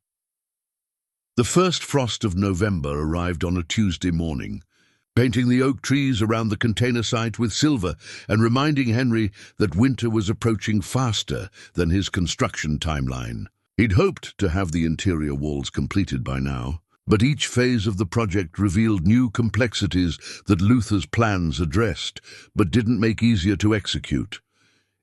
The first frost of November arrived on a Tuesday morning, painting the oak trees around the container site with silver and reminding Henry that winter was approaching faster than his construction timeline. He'd hoped to have the interior walls completed by now, but each phase of the project revealed new complexities that Luther's plans addressed, but didn't make easier to execute.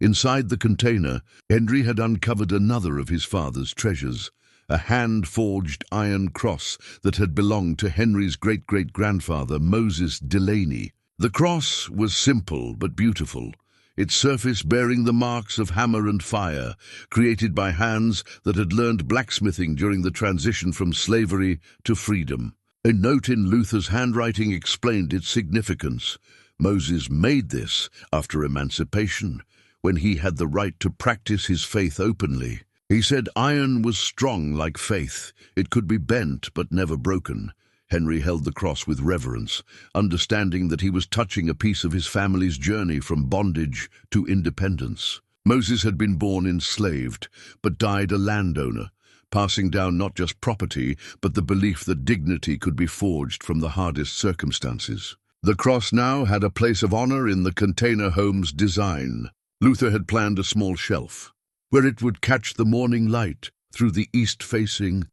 Inside the container, Henry had uncovered another of his father's treasures, a hand-forged iron cross that had belonged to Henry's great-great-grandfather, Moses Delaney. The cross was simple but beautiful, its surface bearing the marks of hammer and fire, created by hands that had learned blacksmithing during the transition from slavery to freedom. A note in Luther's handwriting explained its significance. Moses made this after emancipation, when he had the right to practice his faith openly. He said iron was strong like faith. It could be bent but never broken. Henry held the cross with reverence, understanding that he was touching a piece of his family's journey from bondage to independence. Moses had been born enslaved, but died a landowner, passing down not just property, but the belief that dignity could be forged from the hardest circumstances. The cross now had a place of honor in the container home's design. Luther had planned a small shelf, where it would catch the morning light through the east-facing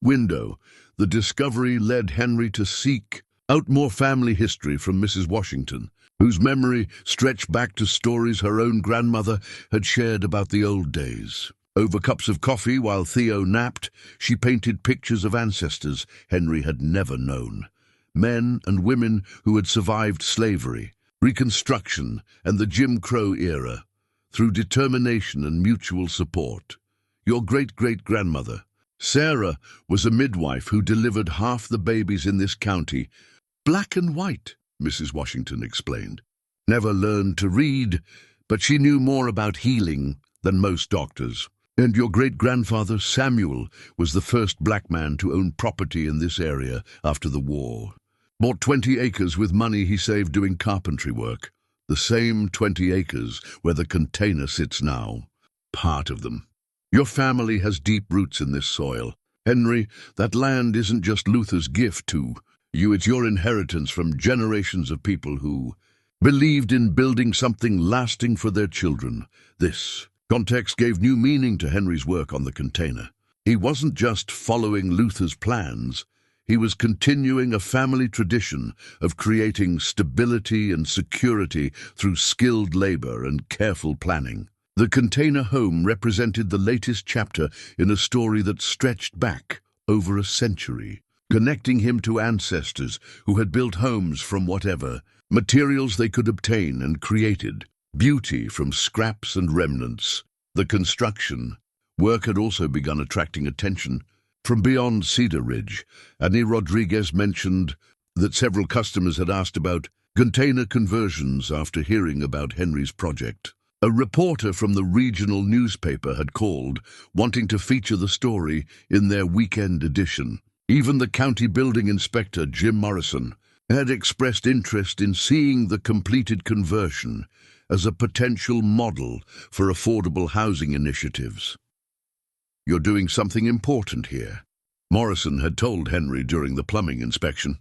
window. The discovery led Henry to seek out more family history from Mrs. Washington, whose memory stretched back to stories her own grandmother had shared about the old days. Over cups of coffee while Theo napped, she painted pictures of ancestors Henry had never known. Men and women who had survived slavery, Reconstruction, and the Jim Crow era, through determination and mutual support. Your great-great-grandmother, Sarah, was a midwife who delivered half the babies in this county. Black and white, Mrs. Washington explained. Never learned to read, but she knew more about healing than most doctors. And your great-grandfather, Samuel, was the first black man to own property in this area after the war. Bought 20 acres with money he saved doing carpentry work. The same 20 acres where the container sits now. Part of them. Your family has deep roots in this soil. Henry, that land isn't just Luther's gift to you, it's your inheritance from generations of people who believed in building something lasting for their children. This context gave new meaning to Henry's work on the container. He wasn't just following Luther's plans, he was continuing a family tradition of creating stability and security through skilled labor and careful planning. The container home represented the latest chapter in a story that stretched back over a century, connecting him to ancestors who had built homes from whatever materials they could obtain and created beauty from scraps and remnants. The construction work had also begun attracting attention from beyond Cedar Ridge. Annie Rodriguez mentioned that several customers had asked about container conversions after hearing about Henry's project. A reporter from the regional newspaper had called, wanting to feature the story in their weekend edition. Even the county building inspector, Jim Morrison, had expressed interest in seeing the completed conversion as a potential model for affordable housing initiatives. You're doing something important here, Morrison had told Henry during the plumbing inspection.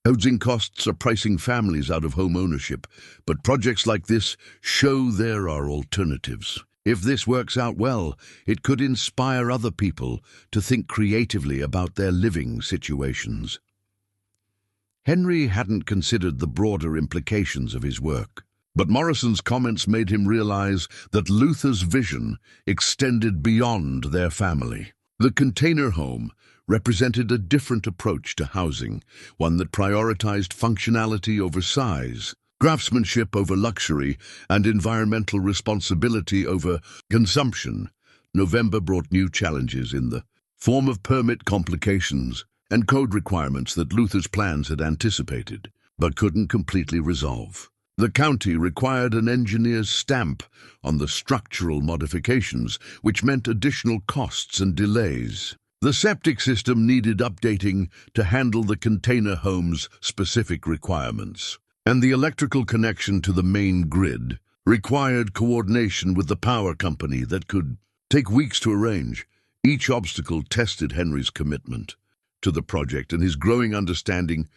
Housing costs are pricing families out of home ownership, but projects like this show there are alternatives. If this works out well, it could inspire other people to think creatively about their living situations. Henry hadn't considered the broader implications of his work, but Morrison's comments made him realize that Luther's vision extended beyond their family. The container home represented a different approach to housing, one that prioritized functionality over size. craftsmanship over luxury, and environmental responsibility over consumption. November brought new challenges in the form of permit complications and code requirements that Luther's plans had anticipated, but couldn't completely resolve. The county required an engineer's stamp on the structural modifications, which meant additional costs and delays. The septic system needed updating to handle the container home's specific requirements, and the electrical connection to the main grid required coordination with the power company that could take weeks to arrange. Each obstacle tested Henry's commitment to the project and his growing understanding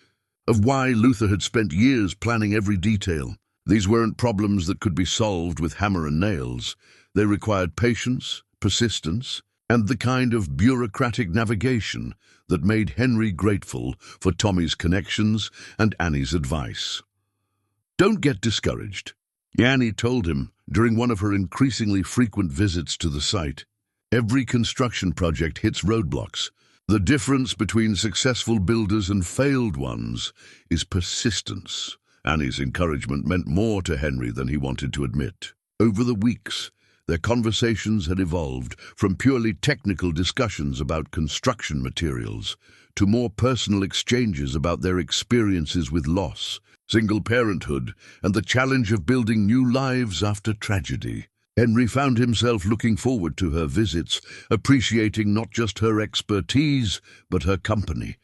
of why Luther had spent years planning every detail. These weren't problems that could be solved with hammer and nails. They required patience, persistence, and the kind of bureaucratic navigation that made Henry grateful for Tommy's connections and Annie's advice. "Don't get discouraged," Annie told him during one of her increasingly frequent visits to the site. "Every construction project hits roadblocks. The difference between successful builders and failed ones is persistence." Annie's encouragement meant more to Henry than he wanted to admit. Over the weeks, their conversations had evolved from purely technical discussions about construction materials to more personal exchanges about their experiences with loss, single parenthood, and the challenge of building new lives after tragedy. Henry found himself looking forward to her visits, appreciating not just her expertise, but her company.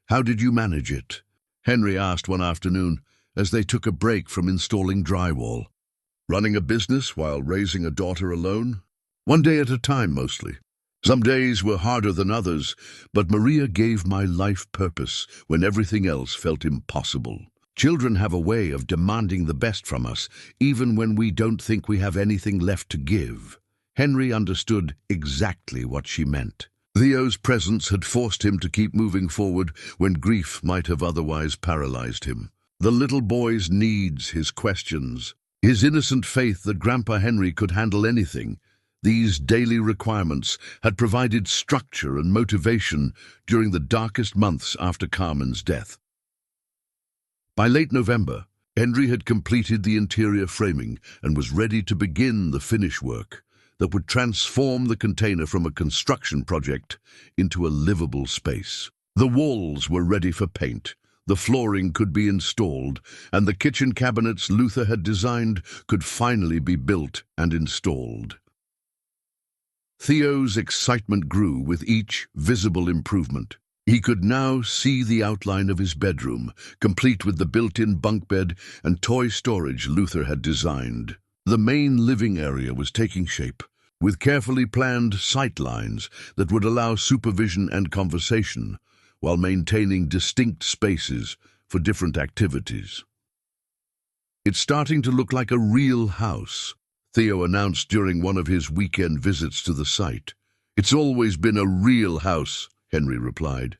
"How did you manage it?" Henry asked one afternoon as they took a break from installing drywall. "Running a business while raising a daughter alone? One day at a time, mostly. Some days were harder than others, but Maria gave my life purpose when everything else felt impossible. Children have a way of demanding the best from us, even when we don't think we have anything left to give." Henry understood exactly what she meant. Theo's presence had forced him to keep moving forward when grief might have otherwise paralyzed him. The little boy's needs, his questions, his innocent faith that Grandpa Henry could handle anything, these daily requirements had provided structure and motivation during the darkest months after Carmen's death. By late November, Henry had completed the interior framing and was ready to begin the finish work that would transform the container from a construction project into a livable space. The walls were ready for paint, the flooring could be installed, and the kitchen cabinets Luther had designed could finally be built and installed. Theo's excitement grew with each visible improvement. He could now see the outline of his bedroom, complete with the built-in bunk bed and toy storage Luther had designed. The main living area was taking shape, with carefully planned sight lines that would allow supervision and conversation, while maintaining distinct spaces for different activities. "It's starting to look like a real house," Theo announced during one of his weekend visits to the site. "It's always been a real house," Henry replied.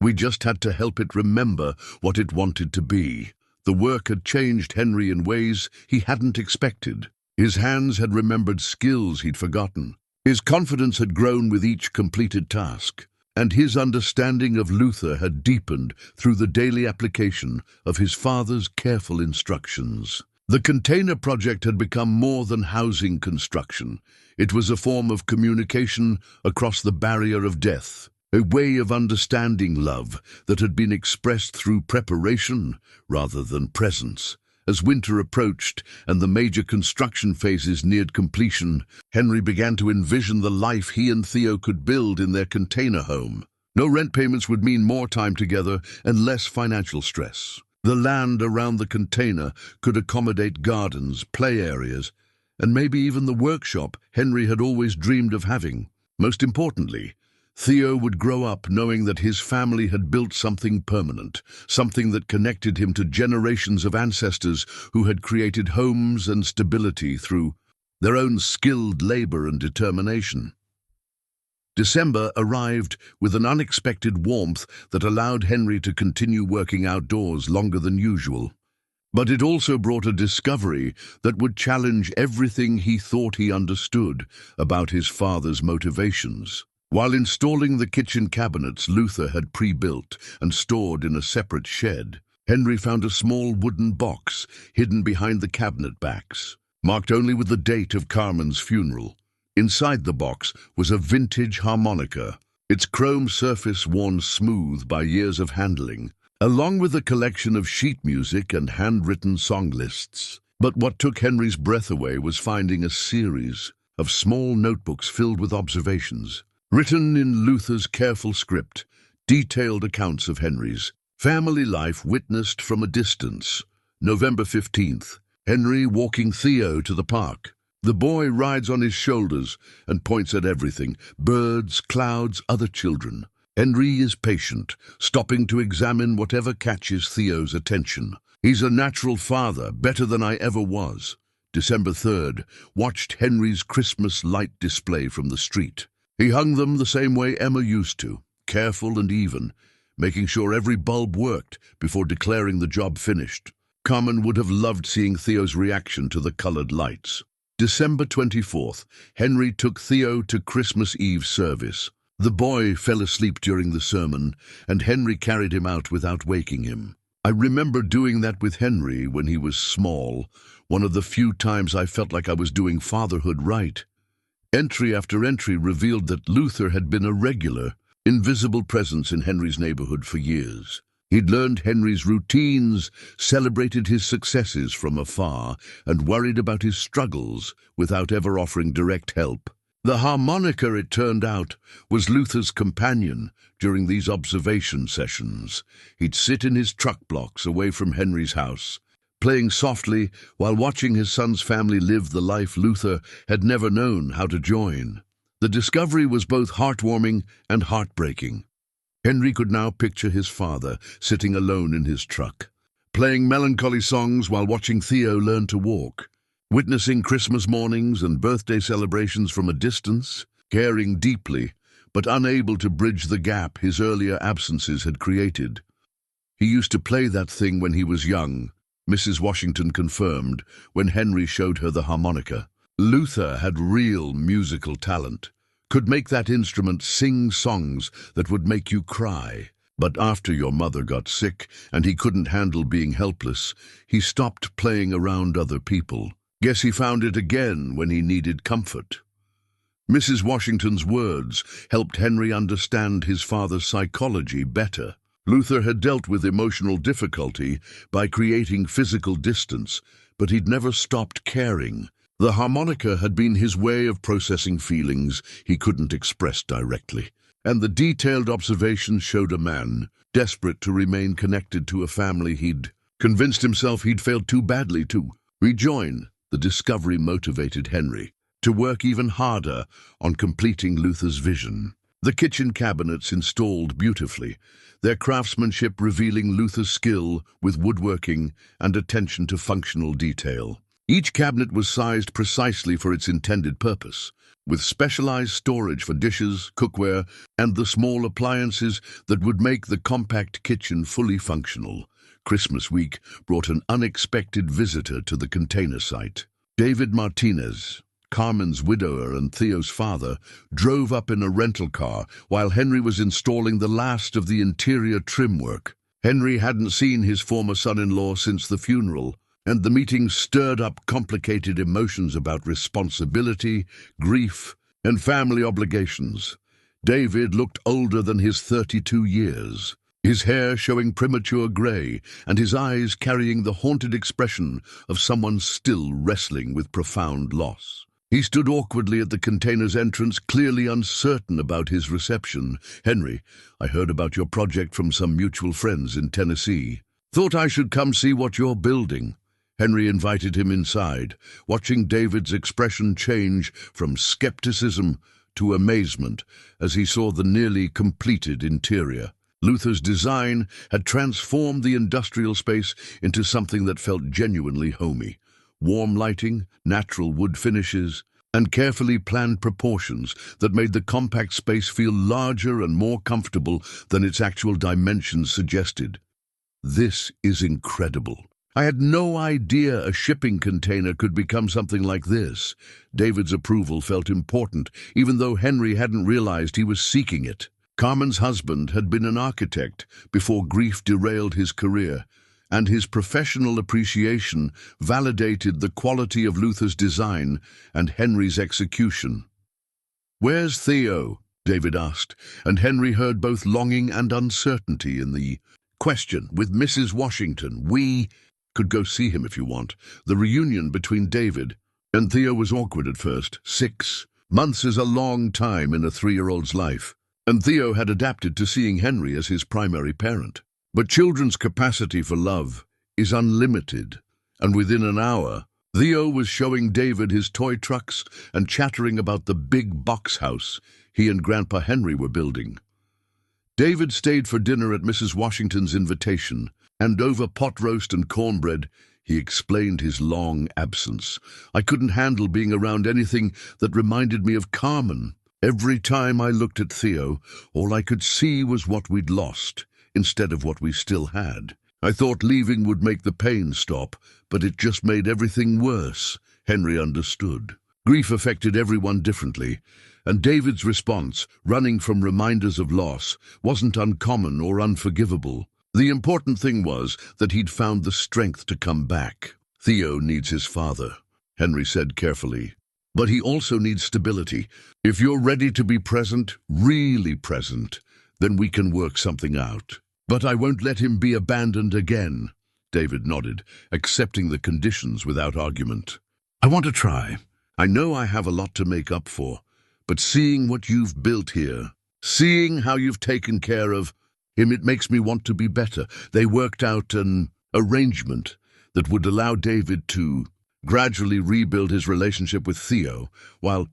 "We just had to help it remember what it wanted to be." The work had changed Henry in ways he hadn't expected. His hands had remembered skills he'd forgotten. His confidence had grown with each completed task, and his understanding of Luther had deepened through the daily application of his father's careful instructions. The container project had become more than housing construction. It was a form of communication across the barrier of death. A way of understanding love that had been expressed through preparation rather than presence. As winter approached and the major construction phases neared completion, Henry began to envision the life he and Theo could build in their container home. No rent payments would mean more time together and less financial stress. The land around the container could accommodate gardens, play areas, and maybe even the workshop Henry had always dreamed of having. Most importantly, Theo would grow up knowing that his family had built something permanent, something that connected him to generations of ancestors who had created homes and stability through their own skilled labor and determination. December arrived with an unexpected warmth that allowed Henry to continue working outdoors longer than usual. But it also brought a discovery that would challenge everything he thought he understood about his father's motivations. While installing the kitchen cabinets Luther had pre-built and stored in a separate shed, Henry found a small wooden box hidden behind the cabinet backs, marked only with the date of Carmen's funeral. Inside the box was a vintage harmonica, its chrome surface worn smooth by years of handling, along with a collection of sheet music and handwritten song lists. But what took Henry's breath away was finding a series of small notebooks filled with observations, written in Luther's careful script, detailed accounts of Henry's family life witnessed from a distance. November 15th, Henry walking Theo to the park. The boy rides on his shoulders and points at everything: birds, clouds, other children. Henry is patient, stopping to examine whatever catches Theo's attention. He's a natural father, better than I ever was. December 3rd, watched Henry's Christmas light display from the street. He hung them the same way Emma used to, careful and even, making sure every bulb worked before declaring the job finished. Carmen would have loved seeing Theo's reaction to the colored lights. December 24th, Henry took Theo to Christmas Eve service. The boy fell asleep during the sermon, and Henry carried him out without waking him. I remember doing that with Henry when he was small, one of the few times I felt like I was doing fatherhood right. Entry after entry revealed that Luther had been a regular, invisible presence in Henry's neighborhood for years. He'd learned Henry's routines, celebrated his successes from afar, and worried about his struggles without ever offering direct help. The harmonica, it turned out, was Luther's companion during these observation sessions. He'd sit in his truck blocks away from Henry's house, playing softly while watching his son's family live the life Luther had never known how to join. The discovery was both heartwarming and heartbreaking. Henry could now picture his father sitting alone in his truck, playing melancholy songs while watching Theo learn to walk, witnessing Christmas mornings and birthday celebrations from a distance, caring deeply, but unable to bridge the gap his earlier absences had created. He used to play that thing when he was young, Mrs. Washington confirmed when Henry showed her the harmonica. Luther had real musical talent, could make that instrument sing songs that would make you cry. But after your mother got sick and he couldn't handle being helpless, he stopped playing around other people. Guess he found it again when he needed comfort. Mrs. Washington's words helped Henry understand his father's psychology better. Luther had dealt with emotional difficulty by creating physical distance, but he'd never stopped caring. The harmonica had been his way of processing feelings he couldn't express directly, and the detailed observations showed a man, desperate to remain connected to a family he'd convinced himself he'd failed too badly to rejoin. The discovery motivated Henry to work even harder on completing Luther's vision. The kitchen cabinets installed beautifully, their craftsmanship revealing Luther's skill with woodworking and attention to functional detail. Each cabinet was sized precisely for its intended purpose, with specialized storage for dishes, cookware, and the small appliances that would make the compact kitchen fully functional. Christmas week brought an unexpected visitor to the container site. David Martinez, Carmen's widower and Theo's father, drove up in a rental car while Henry was installing the last of the interior trim work. Henry hadn't seen his former son-in-law since the funeral, and the meeting stirred up complicated emotions about responsibility, grief, and family obligations. David looked older than his 32 years, his hair showing premature gray and his eyes carrying the haunted expression of someone still wrestling with profound loss. He stood awkwardly at the container's entrance, clearly uncertain about his reception. "Henry, I heard about your project from some mutual friends in Tennessee. Thought I should come see what you're building." Henry invited him inside, watching David's expression change from skepticism to amazement as he saw the nearly completed interior. Luther's design had transformed the industrial space into something that felt genuinely homey. Warm lighting, natural wood finishes, and carefully planned proportions that made the compact space feel larger and more comfortable than its actual dimensions suggested. "This is incredible. I had no idea a shipping container could become something like this." David's approval felt important, even though Henry hadn't realized he was seeking it. Carmen's husband had been an architect before grief derailed his career, and his professional appreciation validated the quality of Luther's design and Henry's execution. "Where's Theo?" David asked, and Henry heard both longing and uncertainty in the question. "With Mrs. Washington. We could go see him if you want." The reunion between David and Theo was awkward at first. 6 months is a long time in a 3-year-old's life, and Theo had adapted to seeing Henry as his primary parent. But children's capacity for love is unlimited, and within an hour, Theo was showing David his toy trucks and chattering about the big box house he and Grandpa Henry were building. David stayed for dinner at Mrs. Washington's invitation, and over pot roast and cornbread, he explained his long absence. "I couldn't handle being around anything that reminded me of Carmen. Every time I looked at Theo, all I could see was what we'd lost, instead of what we still had. I thought leaving would make the pain stop, but it just made everything worse." Henry understood. Grief affected everyone differently, and David's response, running from reminders of loss, wasn't uncommon or unforgivable. The important thing was that he'd found the strength to come back. "Theo needs his father," Henry said carefully. "But he also needs stability. If you're ready to be present, really present, then we can work something out." "But I won't let him be abandoned again." David nodded, accepting the conditions without argument. "I want to try. I know I have a lot to make up for, but seeing what you've built here, seeing how you've taken care of him, it makes me want to be better." They worked out an arrangement that would allow David to gradually rebuild his relationship with Theo while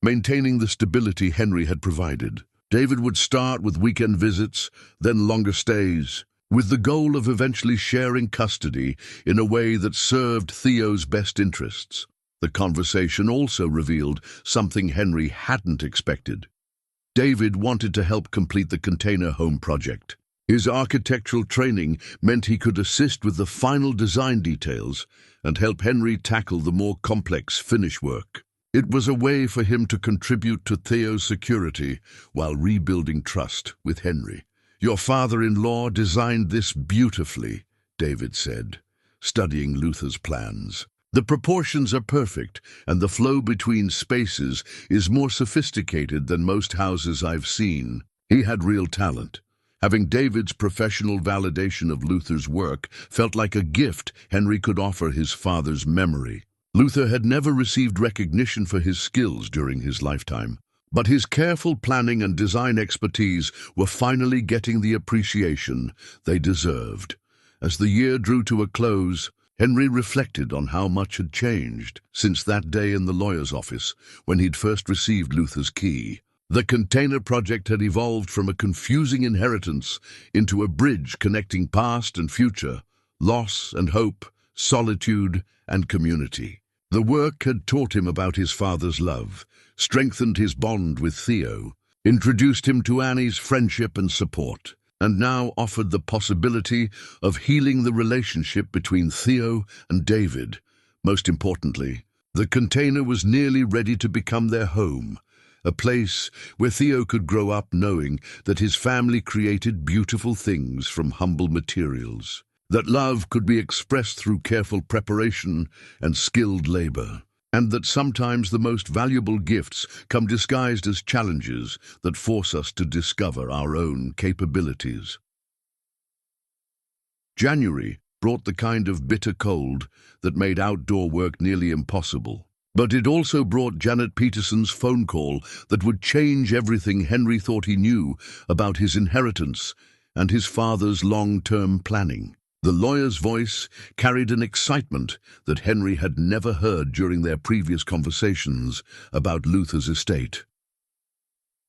maintaining the stability Henry had provided. David would start with weekend visits, then longer stays, with the goal of eventually sharing custody in a way that served Theo's best interests. The conversation also revealed something Henry hadn't expected. David wanted to help complete the container home project. His architectural training meant he could assist with the final design details and help Henry tackle the more complex finish work. It was a way for him to contribute to Theo's security while rebuilding trust with Henry. "Your father-in-law designed this beautifully," David said, studying Luther's plans. "The proportions are perfect, and the flow between spaces is more sophisticated than most houses I've seen." He had real talent. Having David's professional validation of Luther's work felt like a gift Henry could offer his father's memory. Luther had never received recognition for his skills during his lifetime, but his careful planning and design expertise were finally getting the appreciation they deserved. As the year drew to a close, Henry reflected on how much had changed since that day in the lawyer's office when he'd first received Luther's key. The container project had evolved from a confusing inheritance into a bridge connecting past and future, loss and hope, solitude and community. The work had taught him about his father's love, strengthened his bond with Theo, introduced him to Annie's friendship and support, and now offered the possibility of healing the relationship between Theo and David. Most importantly, the container was nearly ready to become their home, a place where Theo could grow up knowing that his family created beautiful things from humble materials, that love could be expressed through careful preparation and skilled labor, and that sometimes the most valuable gifts come disguised as challenges that force us to discover our own capabilities. January brought the kind of bitter cold that made outdoor work nearly impossible. But it also brought Janet Peterson's phone call that would change everything Henry thought he knew about his inheritance and his father's long-term planning. The lawyer's voice carried an excitement that Henry had never heard during their previous conversations about Luther's estate.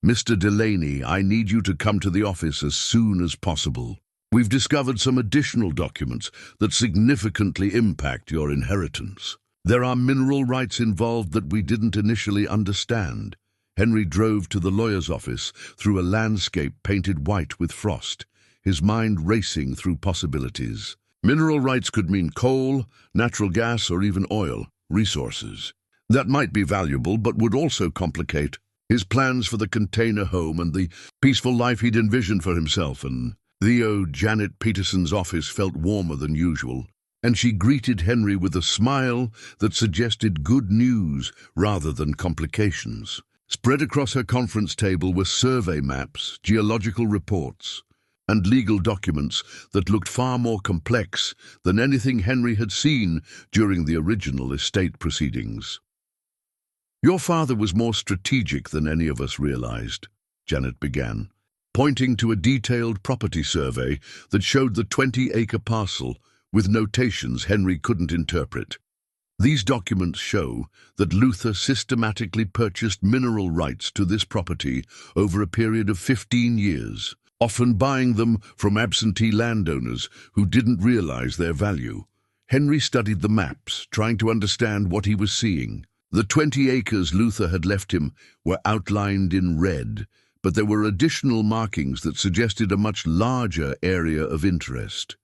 "Mr. Delaney, I need you to come to the office as soon as possible. We've discovered some additional documents that significantly impact your inheritance. There are mineral rights involved that we didn't initially understand." Henry drove to the lawyer's office through a landscape painted white with frost, his mind racing through possibilities. Mineral rights could mean coal, natural gas, or even oil resources. That might be valuable, but would also complicate his plans for the container home and the peaceful life he'd envisioned for himself and Theo, Janet Peterson's office felt warmer than usual, and she greeted Henry with a smile that suggested good news rather than complications. Spread across her conference table were survey maps, geological reports, and legal documents that looked far more complex than anything Henry had seen during the original estate proceedings. "Your father was more strategic than any of us realized," Janet began, pointing to a detailed property survey that showed the 20-acre parcel with notations Henry couldn't interpret. "These documents show that Luther systematically purchased mineral rights to this property over a period of 15 years, often buying them from absentee landowners who didn't realize their value." Henry studied the maps, trying to understand what he was seeing. The 20 acres Luther had left him were outlined in red, but there were additional markings that suggested a much larger area of interest.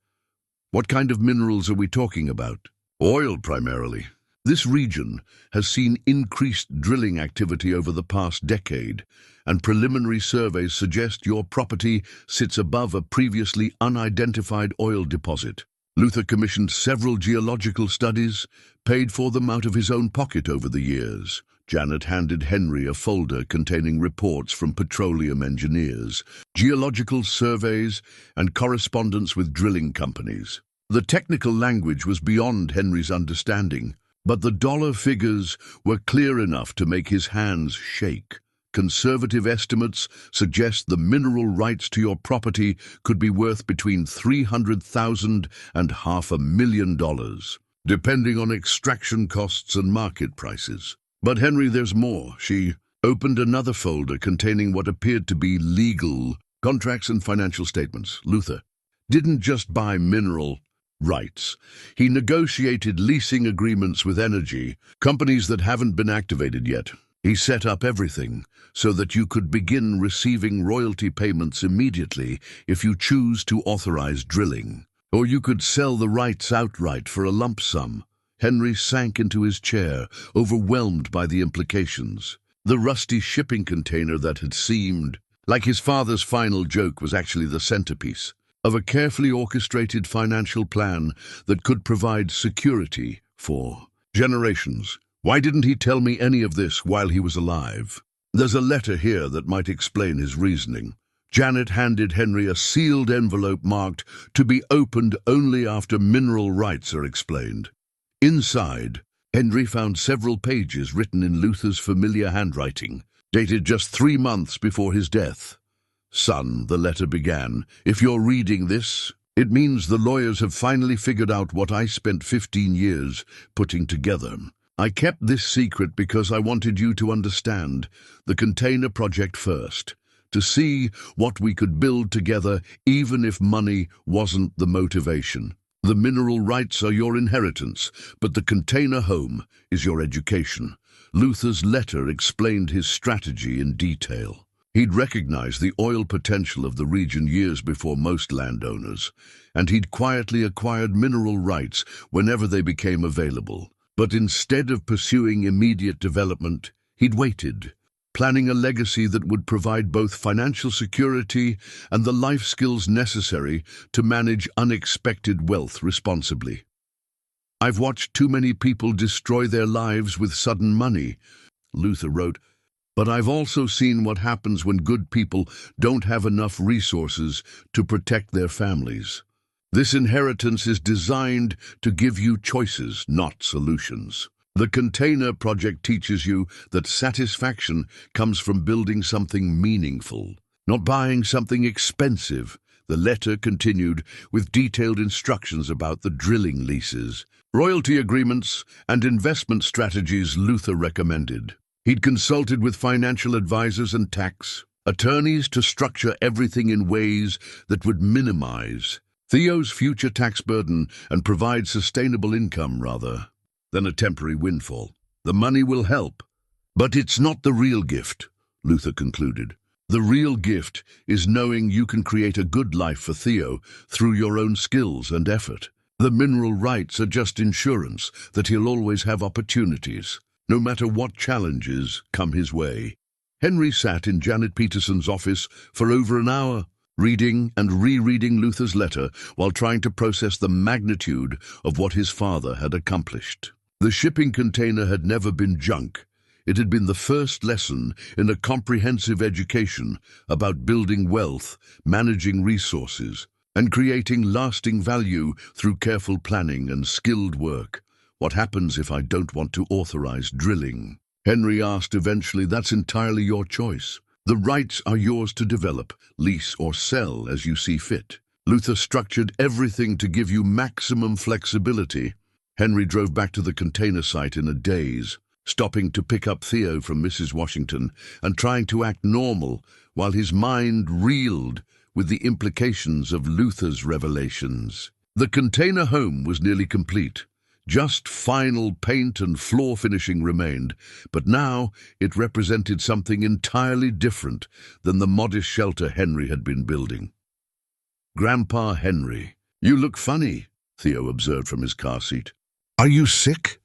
"What kind of minerals are we talking about?" "Oil, primarily. This region has seen increased drilling activity over the past decade, and preliminary surveys suggest your property sits above a previously unidentified oil deposit." Luther commissioned several geological studies, paid for them out of his own pocket over the years. Janet handed Henry a folder containing reports from petroleum engineers, geological surveys, and correspondence with drilling companies. The technical language was beyond Henry's understanding, but the dollar figures were clear enough to make his hands shake. Conservative estimates suggest the mineral rights to your property could be worth between $300,000 and $500,000, depending on extraction costs and market prices. "But Henry, there's more." She opened another folder containing what appeared to be legal contracts and financial statements. Luther didn't just buy mineral rights. He negotiated leasing agreements with energy companies that haven't been activated yet. He set up everything so that you could begin receiving royalty payments immediately if you choose to authorize drilling. Or you could sell the rights outright for a lump sum. Henry sank into his chair, overwhelmed by the implications. The rusty shipping container that had seemed like his father's final joke was actually the centerpiece of a carefully orchestrated financial plan that could provide security for generations. Why didn't he tell me any of this while he was alive? There's a letter here that might explain his reasoning. Janet handed Henry a sealed envelope marked to be opened only after mineral rights are explained. Inside, Henry found several pages written in Luther's familiar handwriting, dated just 3 months before his death. "Son," the letter began, "if you're reading this, it means the lawyers have finally figured out what I spent 15 years putting together. I kept this secret because I wanted you to understand the container project first, to see what we could build together even if money wasn't the motivation. The mineral rights are your inheritance, but the container home is your education." Luther's letter explained his strategy in detail. He'd recognized the oil potential of the region years before most landowners, and he'd quietly acquired mineral rights whenever they became available. But instead of pursuing immediate development, he'd waited, planning a legacy that would provide both financial security and the life skills necessary to manage unexpected wealth responsibly. "I've watched too many people destroy their lives with sudden money," Luther wrote, "but I've also seen what happens when good people don't have enough resources to protect their families. This inheritance is designed to give you choices, not solutions. The container project teaches you that satisfaction comes from building something meaningful, not buying something expensive." The letter continued with detailed instructions about the drilling leases, royalty agreements, and investment strategies Luther recommended. He'd consulted with financial advisors and tax attorneys to structure everything in ways that would minimize Theo's future tax burden and provide sustainable income rather than a temporary windfall. "The money will help, but it's not the real gift," Luther concluded. "The real gift is knowing you can create a good life for Theo through your own skills and effort. The mineral rights are just insurance that he'll always have opportunities, no matter what challenges come his way." Henry sat in Janet Peterson's office for over an hour, reading and rereading Luther's letter while trying to process the magnitude of what his father had accomplished. The shipping container had never been junk. It had been the first lesson in a comprehensive education about building wealth, managing resources, and creating lasting value through careful planning and skilled work. What happens if I don't want to authorize drilling? Henry asked eventually. That's entirely your choice. The rights are yours to develop, lease, or sell as you see fit. Luther structured everything to give you maximum flexibility. Henry drove back to the container site in a daze, stopping to pick up Theo from Mrs. Washington and trying to act normal while his mind reeled with the implications of Luther's revelations. The container home was nearly complete. Just final paint and floor finishing remained, but now it represented something entirely different than the modest shelter Henry had been building. "Grandpa Henry, you look funny," Theo observed from his car seat. "Are you sick?"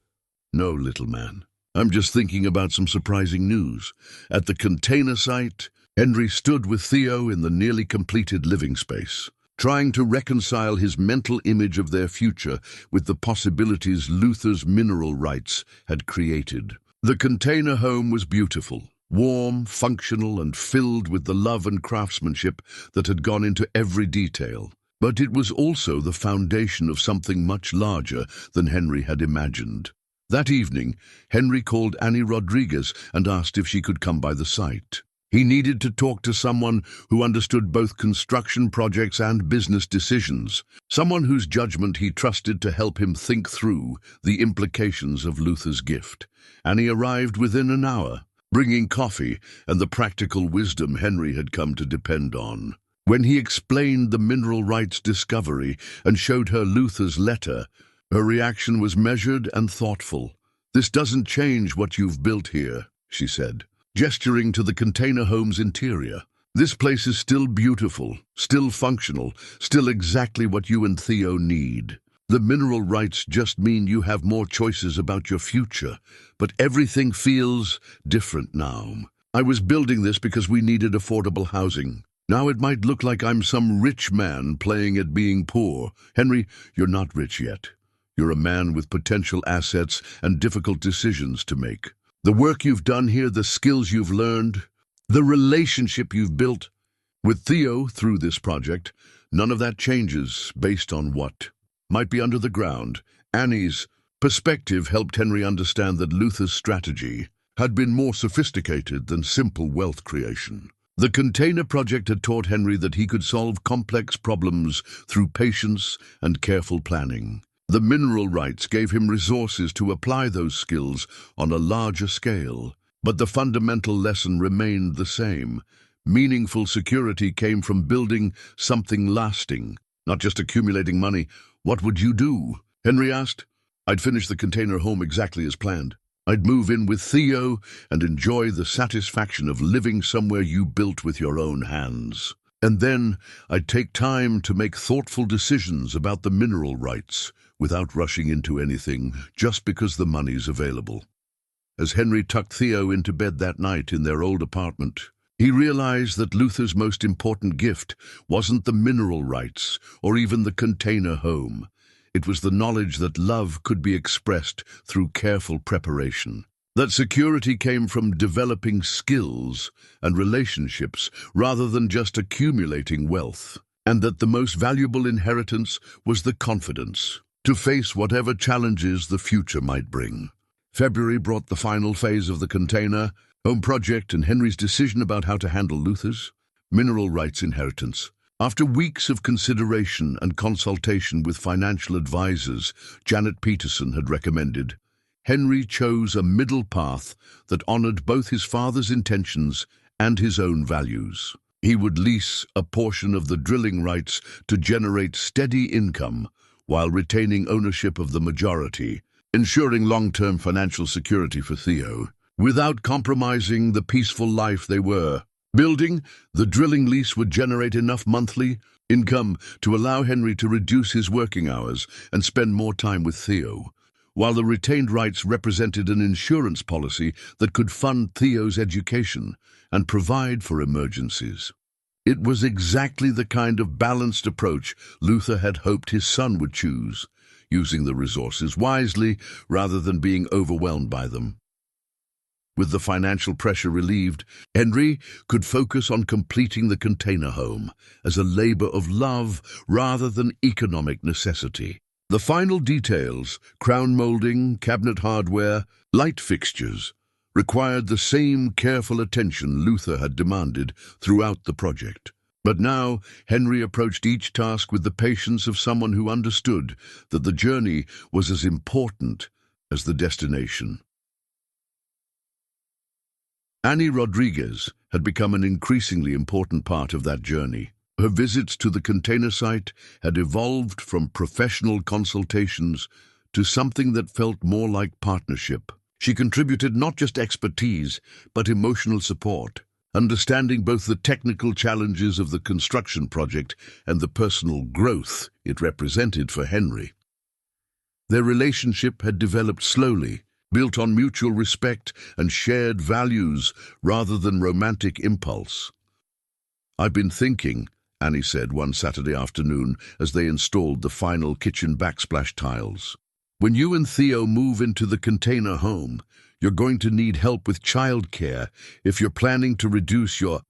"No, little man. I'm just thinking about some surprising news." At the container site, Henry stood with Theo in the nearly completed living space, trying to reconcile his mental image of their future with the possibilities Luther's mineral rights had created. The container home was beautiful, warm, functional, and filled with the love and craftsmanship that had gone into every detail. But it was also the foundation of something much larger than Henry had imagined. That evening, Henry called Annie Rodriguez and asked if she could come by the site. He needed to talk to someone who understood both construction projects and business decisions, someone whose judgment he trusted to help him think through the implications of Luther's gift. Annie arrived within an hour, bringing coffee and the practical wisdom Henry had come to depend on. When he explained the mineral rights discovery and showed her Luther's letter, her reaction was measured and thoughtful. "This doesn't change what you've built here," she said, gesturing to the container home's interior. "This place is still beautiful, still functional, still exactly what you and Theo need. The mineral rights just mean you have more choices about your future, but everything feels different now. I was building this because we needed affordable housing. Now it might look like I'm some rich man playing at being poor. Henry, you're not rich yet. You're a man with potential assets and difficult decisions to make. The work you've done here, the skills you've learned, the relationship you've built with Theo through this project, none of that changes based on what might be under the ground." Annie's perspective helped Henry understand that Luther's strategy had been more sophisticated than simple wealth creation. The container project had taught Henry that he could solve complex problems through patience and careful planning. The mineral rights gave him resources to apply those skills on a larger scale. But the fundamental lesson remained the same. Meaningful security came from building something lasting, not just accumulating money. "What would you do?" Henry asked. "I'd finish the container home exactly as planned. I'd move in with Theo and enjoy the satisfaction of living somewhere you built with your own hands. And then I'd take time to make thoughtful decisions about the mineral rights without rushing into anything just because the money's available." As Henry tucked Theo into bed that night in their old apartment, he realized that Luther's most important gift wasn't the mineral rights or even the container home. It was the knowledge that love could be expressed through careful preparation, that security came from developing skills and relationships rather than just accumulating wealth, and that the most valuable inheritance was the confidence to face whatever challenges the future might bring. February brought the final phase of the container home project and Henry's decision about how to handle Luther's mineral rights inheritance. After weeks of consideration and consultation with financial advisors Janet Peterson had recommended, Henry chose a middle path that honored both his father's intentions and his own values. He would lease a portion of the drilling rights to generate steady income while retaining ownership of the majority, ensuring long-term financial security for Theo, without compromising the peaceful life they were building. The drilling lease would generate enough monthly income to allow Henry to reduce his working hours and spend more time with Theo, while the retained rights represented an insurance policy that could fund Theo's education and provide for emergencies. It was exactly the kind of balanced approach Luther had hoped his son would choose, using the resources wisely rather than being overwhelmed by them. With the financial pressure relieved, Henry could focus on completing the container home as a labor of love rather than economic necessity. The final details, crown molding, cabinet hardware, light fixtures, required the same careful attention Luther had demanded throughout the project. But now, Henry approached each task with the patience of someone who understood that the journey was as important as the destination. Annie Rodriguez had become an increasingly important part of that journey. Her visits to the container site had evolved from professional consultations to something that felt more like partnership. She contributed not just expertise, but emotional support, understanding both the technical challenges of the construction project and the personal growth it represented for Henry. Their relationship had developed slowly, built on mutual respect and shared values rather than romantic impulse. "I've been thinking," Annie said one Saturday afternoon as they installed the final kitchen backsplash tiles. "When you and Theo move into the container home, you're going to need help with childcare if you're planning to reduce your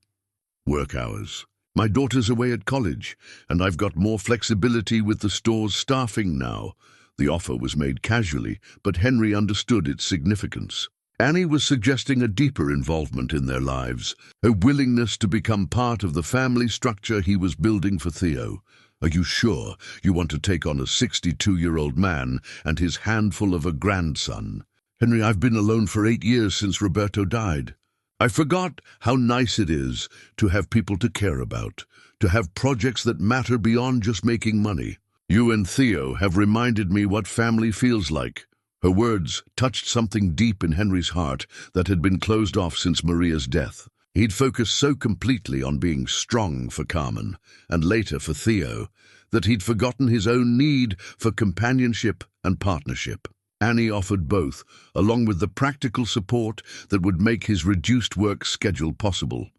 work hours. My daughter's away at college, and I've got more flexibility with the store's staffing now." The offer was made casually, but Henry understood its significance. Annie was suggesting a deeper involvement in their lives, a willingness to become part of the family structure he was building for Theo. "Are you sure you want to take on a 62-year-old man and his handful of a grandson?" "Henry, I've been alone for 8 years since Roberto died. I forgot how nice it is to have people to care about, to have projects that matter beyond just making money. You and Theo have reminded me what family feels like." Her words touched something deep in Henry's heart that had been closed off since Maria's death. He'd focused so completely on being strong for Carmen, and later for Theo, that he'd forgotten his own need for companionship and partnership. Annie offered both, along with the practical support that would make his reduced work schedule possible.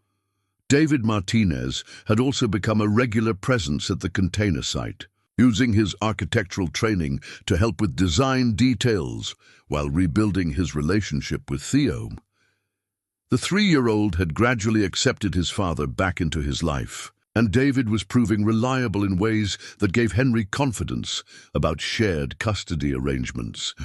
David Martinez had also become a regular presence at the container site, using his architectural training to help with design details while rebuilding his relationship with Theo. The 3-year-old had gradually accepted his father back into his life, and David was proving reliable in ways that gave Henry confidence about shared custody arrangements.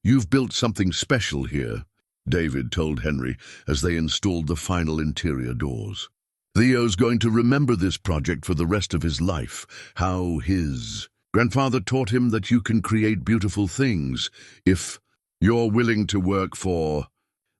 "You've built something special here," David told Henry as they installed the final interior doors. "Theo's going to remember this project for the rest of his life, how his grandfather taught him that you can create beautiful things if you're willing to work for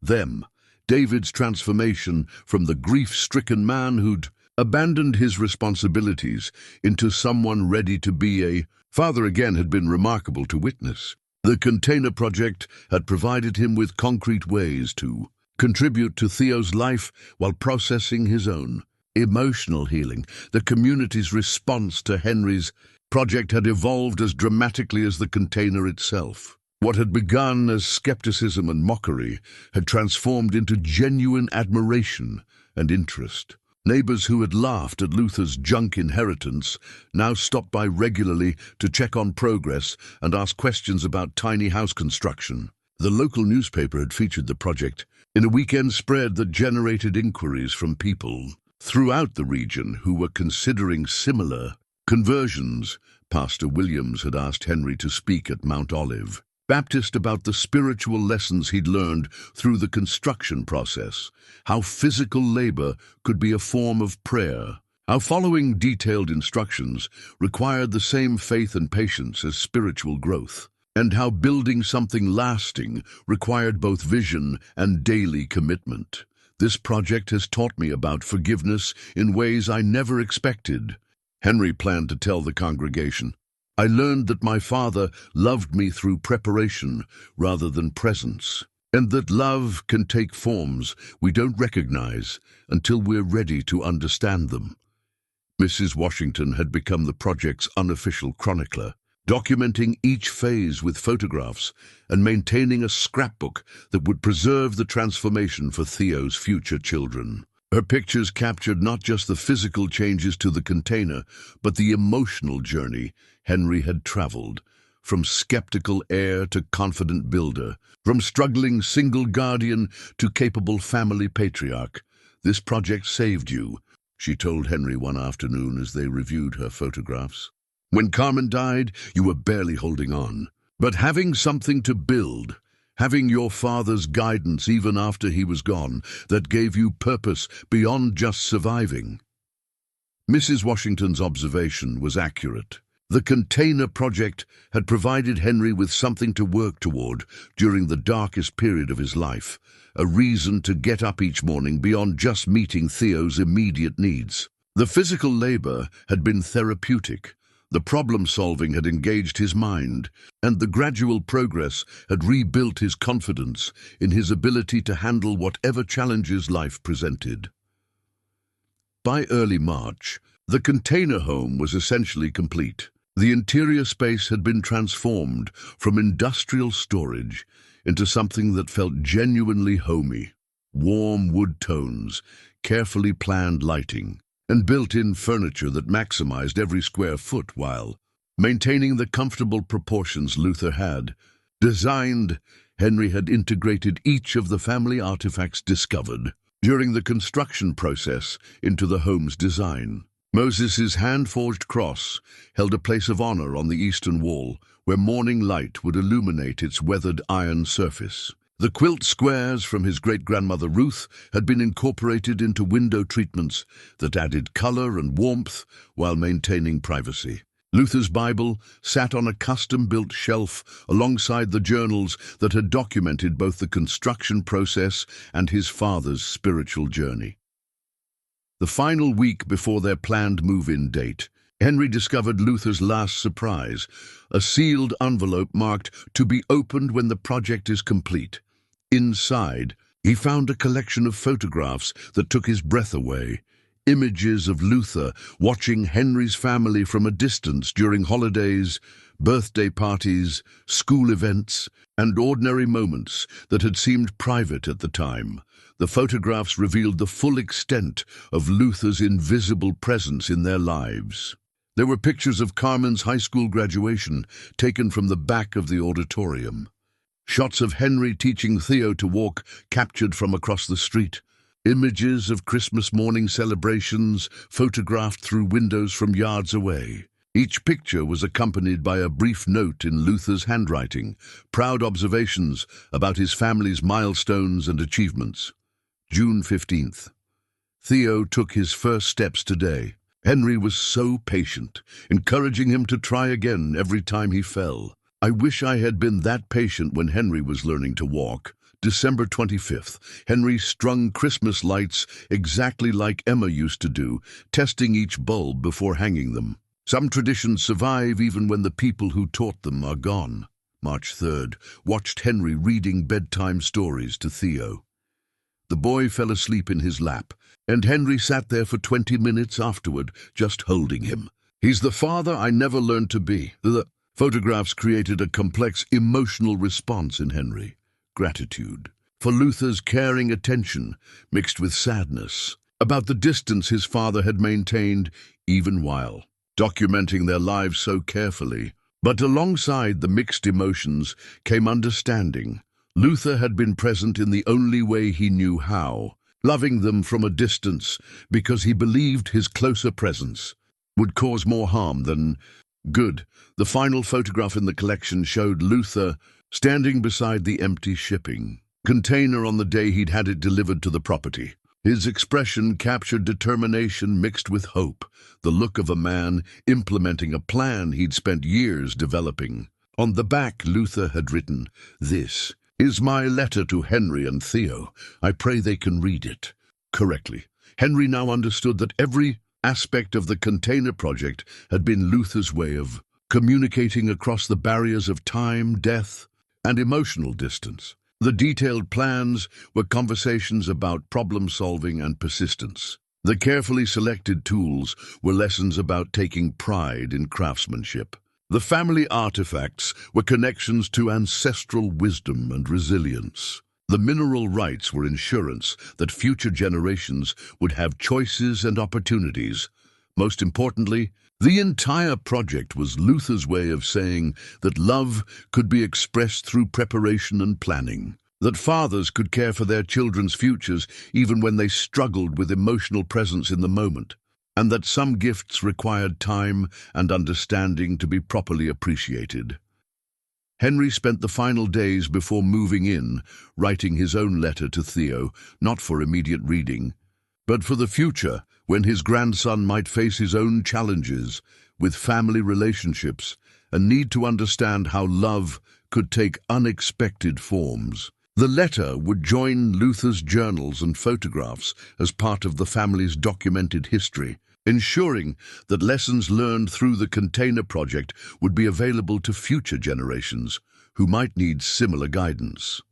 them." David's transformation from the grief-stricken man who'd abandoned his responsibilities into someone ready to be a father again had been remarkable to witness. The container project had provided him with concrete ways to contribute to Theo's life while processing his own. Emotional healing, the community's response to Henry's project had evolved as dramatically as the container itself. What had begun as skepticism and mockery had transformed into genuine admiration and interest. Neighbors who had laughed at Luther's junk inheritance now stopped by regularly to check on progress and ask questions about tiny house construction. The local newspaper had featured the project in a weekend spread that generated inquiries from people throughout the region who were considering similar conversions. Pastor Williams had asked Henry to speak at Mount Olive Baptist about the spiritual lessons he'd learned through the construction process, how physical labor could be a form of prayer, how following detailed instructions required the same faith and patience as spiritual growth, and how building something lasting required both vision and daily commitment. "This project has taught me about forgiveness in ways I never expected," Henry planned to tell the congregation. "I learned that my father loved me through preparation rather than presence, and that love can take forms we don't recognize until we're ready to understand them." Mrs. Washington had become the project's unofficial chronicler, documenting each phase with photographs and maintaining a scrapbook that would preserve the transformation for Theo's future children. Her pictures captured not just the physical changes to the container, but the emotional journey Henry had traveled, from skeptical heir to confident builder, from struggling single guardian to capable family patriarch. "This project saved you," she told Henry one afternoon as they reviewed her photographs. "When Carmen died, you were barely holding on. But having something to build, having your father's guidance even after he was gone, that gave you purpose beyond just surviving." Mrs. Washington's observation was accurate. The container project had provided Henry with something to work toward during the darkest period of his life, a reason to get up each morning beyond just meeting Theo's immediate needs. The physical labor had been therapeutic, the problem-solving had engaged his mind, and the gradual progress had rebuilt his confidence in his ability to handle whatever challenges life presented. By early March, the container home was essentially complete. The interior space had been transformed from industrial storage into something that felt genuinely homey. Warm wood tones, carefully planned lighting, and built-in furniture that maximized every square foot while maintaining the comfortable proportions Luther had designed. Henry had integrated each of the family artifacts discovered during the construction process into the home's design. Moses's hand-forged cross held a place of honor on the eastern wall, where morning light would illuminate its weathered iron surface. The quilt squares from his great-grandmother Ruth had been incorporated into window treatments that added color and warmth while maintaining privacy. Luther's Bible sat on a custom-built shelf alongside the journals that had documented both the construction process and his father's spiritual journey. The final week before their planned move-in date, Henry discovered Luther's last surprise, a sealed envelope marked "To be opened when the project is complete." Inside, he found a collection of photographs that took his breath away. Images of Luther watching Henry's family from a distance during holidays, birthday parties, school events, and ordinary moments that had seemed private at the time. The photographs revealed the full extent of Luther's invisible presence in their lives. There were pictures of Carmen's high school graduation taken from the back of the auditorium. Shots of Henry teaching Theo to walk captured from across the street. Images of Christmas morning celebrations photographed through windows from yards away. Each picture was accompanied by a brief note in Luther's handwriting, proud observations about his family's milestones and achievements. June 15th. Theo took his first steps today. Henry was so patient, encouraging him to try again every time he fell. "I wish I had been that patient when Henry was learning to walk." December 25th. Henry strung Christmas lights exactly like Emma used to do, testing each bulb before hanging them. Some traditions survive even when the people who taught them are gone. March 3rd. Watched Henry reading bedtime stories to Theo. The boy fell asleep in his lap, and Henry sat there for 20 minutes afterward, just holding him. "He's the father I never learned to be." The photographs created a complex emotional response in Henry. Gratitude for Luther's caring attention mixed with sadness about the distance his father had maintained even while documenting their lives so carefully. But alongside the mixed emotions came understanding. Luther had been present in the only way he knew how, loving them from a distance because he believed his closer presence would cause more harm than good. The final photograph in the collection showed Luther standing beside the empty shipping container on the day he'd had it delivered to the property. His expression captured determination mixed with hope, the look of a man implementing a plan he'd spent years developing. On the back, Luther had written, "This is my letter to Henry and Theo. I pray they can read it." Correctly. Henry now understood that every aspect of the container project had been Luther's way of communicating across the barriers of time, death, and emotional distance. The detailed plans were conversations about problem-solving and persistence. The carefully selected tools were lessons about taking pride in craftsmanship. The family artifacts were connections to ancestral wisdom and resilience. The mineral rights were insurance that future generations would have choices and opportunities. Most importantly, the entire project was Luther's way of saying that love could be expressed through preparation and planning, that fathers could care for their children's futures even when they struggled with emotional presence in the moment, and that some gifts required time and understanding to be properly appreciated. Henry spent the final days before moving in, writing his own letter to Theo, not for immediate reading, but for the future, when his grandson might face his own challenges with family relationships and need to understand how love could take unexpected forms. The letter would join Luther's journals and photographs as part of the family's documented history, ensuring that lessons learned through the container project would be available to future generations who might need similar guidance.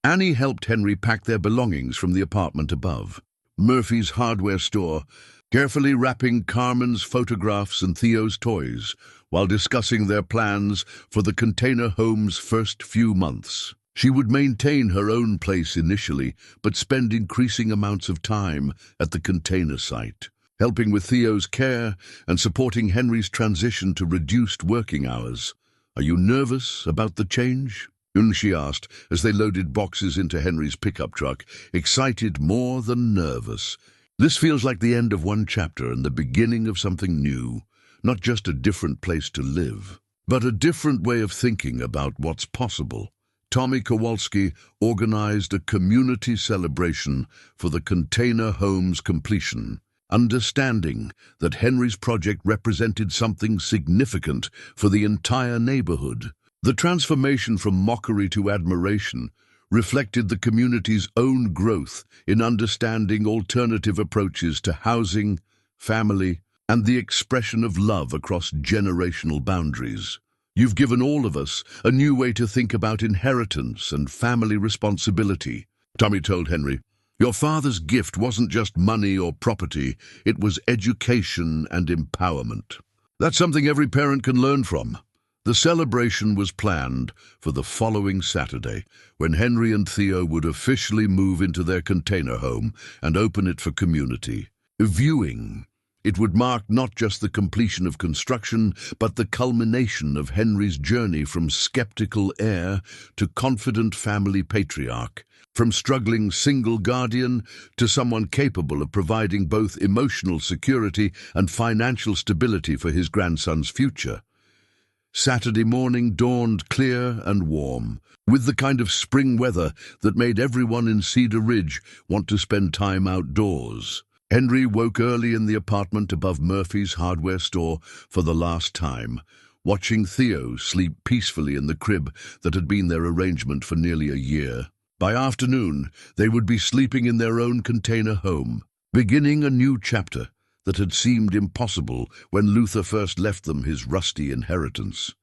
Annie helped Henry pack their belongings from the apartment above, Murphy's hardware store, carefully wrapping Carmen's photographs and Theo's toys while discussing their plans for the container home's first few months. She would maintain her own place initially, but spend increasing amounts of time at the container site, helping with Theo's care and supporting Henry's transition to reduced working hours. "Are you nervous about the change?" She asked as they loaded boxes into Henry's pickup truck, excited more than nervous. "This feels like the end of one chapter and the beginning of something new, not just a different place to live, but a different way of thinking about what's possible." Tommy Kowalski organized a community celebration for the container home's completion, understanding that Henry's project represented something significant for the entire neighborhood. The transformation from mockery to admiration reflected the community's own growth in understanding alternative approaches to housing, family, and the expression of love across generational boundaries. "You've given all of us a new way to think about inheritance and family responsibility," Tommy told Henry. "Your father's gift wasn't just money or property, it was education and empowerment. That's something every parent can learn from." The celebration was planned for the following Saturday, when Henry and Theo would officially move into their container home and open it for community viewing. It would mark not just the completion of construction, but the culmination of Henry's journey from skeptical heir to confident family patriarch, from struggling single guardian to someone capable of providing both emotional security and financial stability for his grandson's future. Saturday morning dawned clear and warm, with the kind of spring weather that made everyone in Cedar Ridge want to spend time outdoors. Henry woke early in the apartment above Murphy's hardware store for the last time, watching Theo sleep peacefully in the crib that had been their arrangement for nearly a year. By afternoon, they would be sleeping in their own container home, beginning a new chapter that had seemed impossible when Luther first left them his rusty inheritance.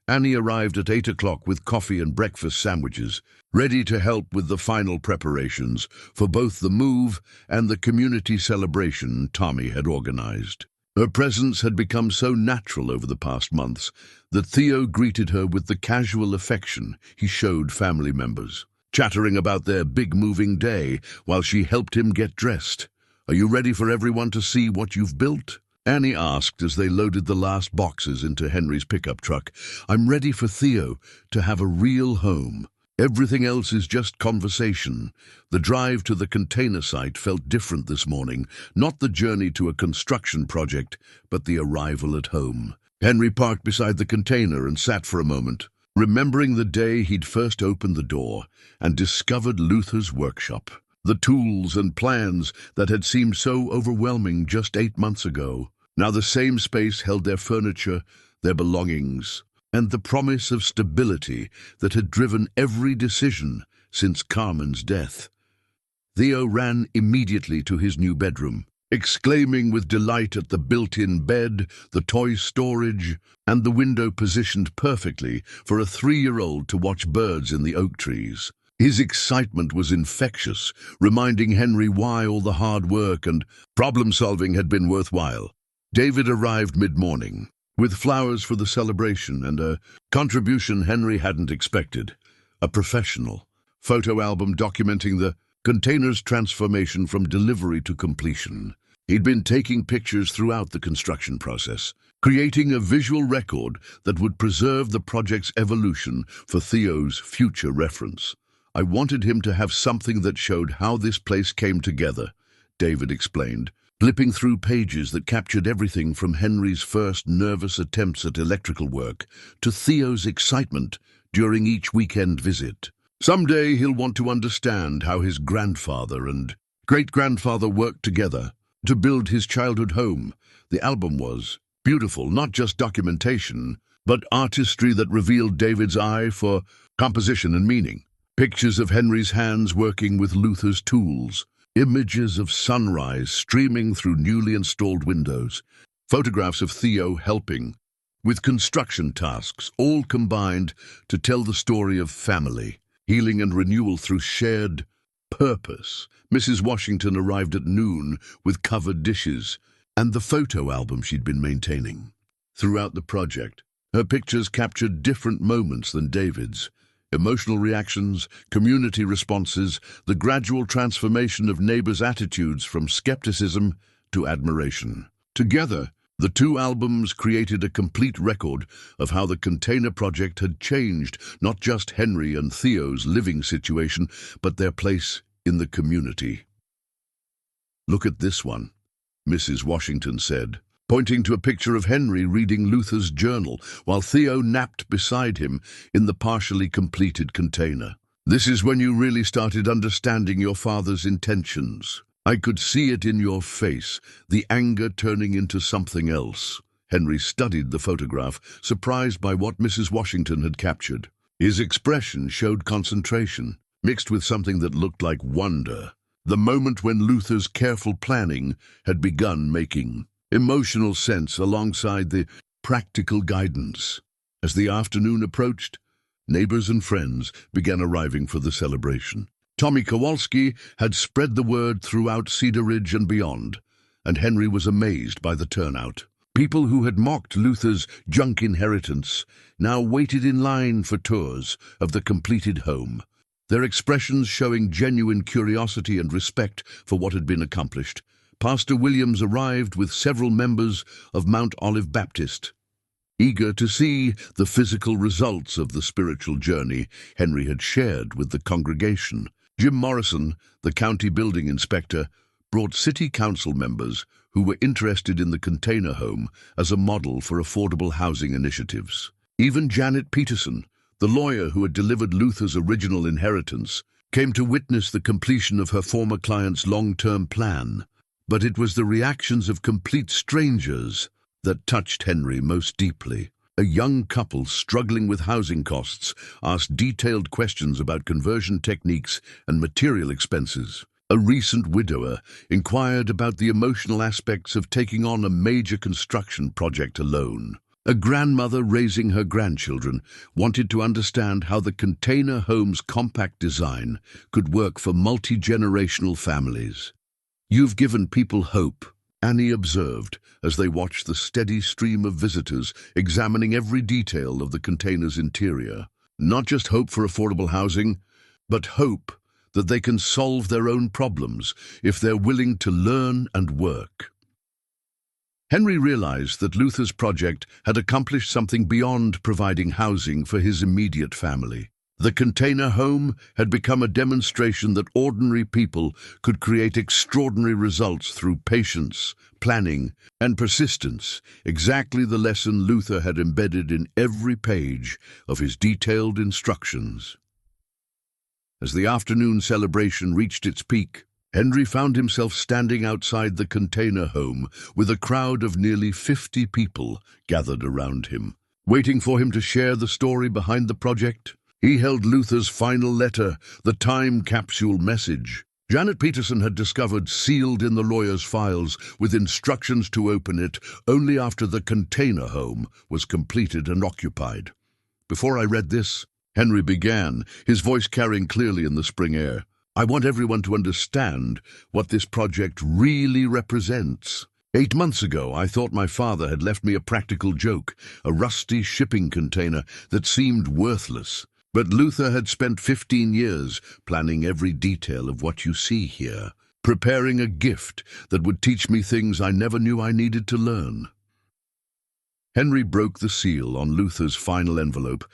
Annie arrived at 8 o'clock with coffee and breakfast sandwiches, ready to help with the final preparations for both the move and the community celebration Tommy had organized. Her presence had become so natural over the past months that Theo greeted her with the casual affection he showed family members, chattering about their big moving day while she helped him get dressed. "Are you ready for everyone to see what you've built?" Annie asked as they loaded the last boxes into Henry's pickup truck. "I'm ready for Theo to have a real home. Everything else is just conversation." The drive to the container site felt different this morning, not the journey to a construction project, but the arrival at home. Henry parked beside the container and sat for a moment, remembering the day he'd first opened the door and discovered Luther's workshop. The tools and plans that had seemed so overwhelming just 8 months ago. Now the same space held their furniture, their belongings, and the promise of stability that had driven every decision since Carmen's death. Theo ran immediately to his new bedroom, exclaiming with delight at the built-in bed, the toy storage, and the window positioned perfectly for a 3-year-old to watch birds in the oak trees. His excitement was infectious, reminding Henry why all the hard work and problem-solving had been worthwhile. David arrived mid-morning, with flowers for the celebration and a contribution Henry hadn't expected. A professional, photo album documenting the container's transformation from delivery to completion. He'd been taking pictures throughout the construction process, creating a visual record that would preserve the project's evolution for Theo's future reference. "I wanted him to have something that showed how this place came together," David explained, flipping through pages that captured everything from Henry's first nervous attempts at electrical work to Theo's excitement during each weekend visit. Someday he'll want to understand how his grandfather and great-grandfather worked together to build his childhood home. The album was beautiful, not just documentation, but artistry that revealed David's eye for composition and meaning. Pictures of Henry's hands working with Luther's tools, images of sunrise streaming through newly installed windows, photographs of Theo helping with construction tasks, all combined to tell the story of family, healing and renewal through shared purpose. Mrs. Washington arrived at noon with covered dishes and the photo album she'd been maintaining. Throughout the project, her pictures captured different moments than David's. Emotional reactions, community responses, the gradual transformation of neighbors' attitudes from skepticism to admiration. Together, the two albums created a complete record of how the container project had changed not just Henry and Theo's living situation, but their place in the community. "Look at this one," Mrs. Washington said, pointing to a picture of Henry reading Luther's journal while Theo napped beside him in the partially completed container. "This is when you really started understanding your father's intentions. I could see it in your face, the anger turning into something else." Henry studied the photograph, surprised by what Mrs. Washington had captured. His expression showed concentration, mixed with something that looked like wonder. The moment when Luther's careful planning had begun making emotional sense alongside the practical guidance. As the afternoon approached, neighbors and friends began arriving for the celebration. Tommy Kowalski had spread the word throughout Cedar Ridge and beyond, and Henry was amazed by the turnout. People who had mocked Luther's junk inheritance now waited in line for tours of the completed home, their expressions showing genuine curiosity and respect for what had been accomplished. Pastor Williams arrived with several members of Mount Olive Baptist, eager to see the physical results of the spiritual journey Henry had shared with the congregation. Jim Morrison, the county building inspector, brought city council members who were interested in the container home as a model for affordable housing initiatives. Even Janet Peterson, the lawyer who had delivered Luther's original inheritance, came to witness the completion of her former client's long-term plan. But it was the reactions of complete strangers that touched Henry most deeply. A young couple struggling with housing costs asked detailed questions about conversion techniques and material expenses. A recent widower inquired about the emotional aspects of taking on a major construction project alone. A grandmother raising her grandchildren wanted to understand how the container home's compact design could work for multi-generational families. "You've given people hope," Annie observed as they watched the steady stream of visitors examining every detail of the container's interior. Not just hope for affordable housing, but hope that they can solve their own problems if they're willing to learn and work. Henry realized that Luther's project had accomplished something beyond providing housing for his immediate family. The container home had become a demonstration that ordinary people could create extraordinary results through patience, planning, and persistence, exactly the lesson Luther had embedded in every page of his detailed instructions. As the afternoon celebration reached its peak, Henry found himself standing outside the container home with a crowd of nearly 50 people gathered around him, waiting for him to share the story behind the project. He held Luther's final letter, the time capsule message. Janet Peterson had discovered sealed in the lawyer's files with instructions to open it only after the container home was completed and occupied. "Before I read this," Henry began, his voice carrying clearly in the spring air, "I want everyone to understand what this project really represents. 8 months ago, I thought my father had left me a practical joke, a rusty shipping container that seemed worthless. But Luther had spent 15 years planning every detail of what you see here, preparing a gift that would teach me things I never knew I needed to learn. Henry broke the seal on Luther's final envelope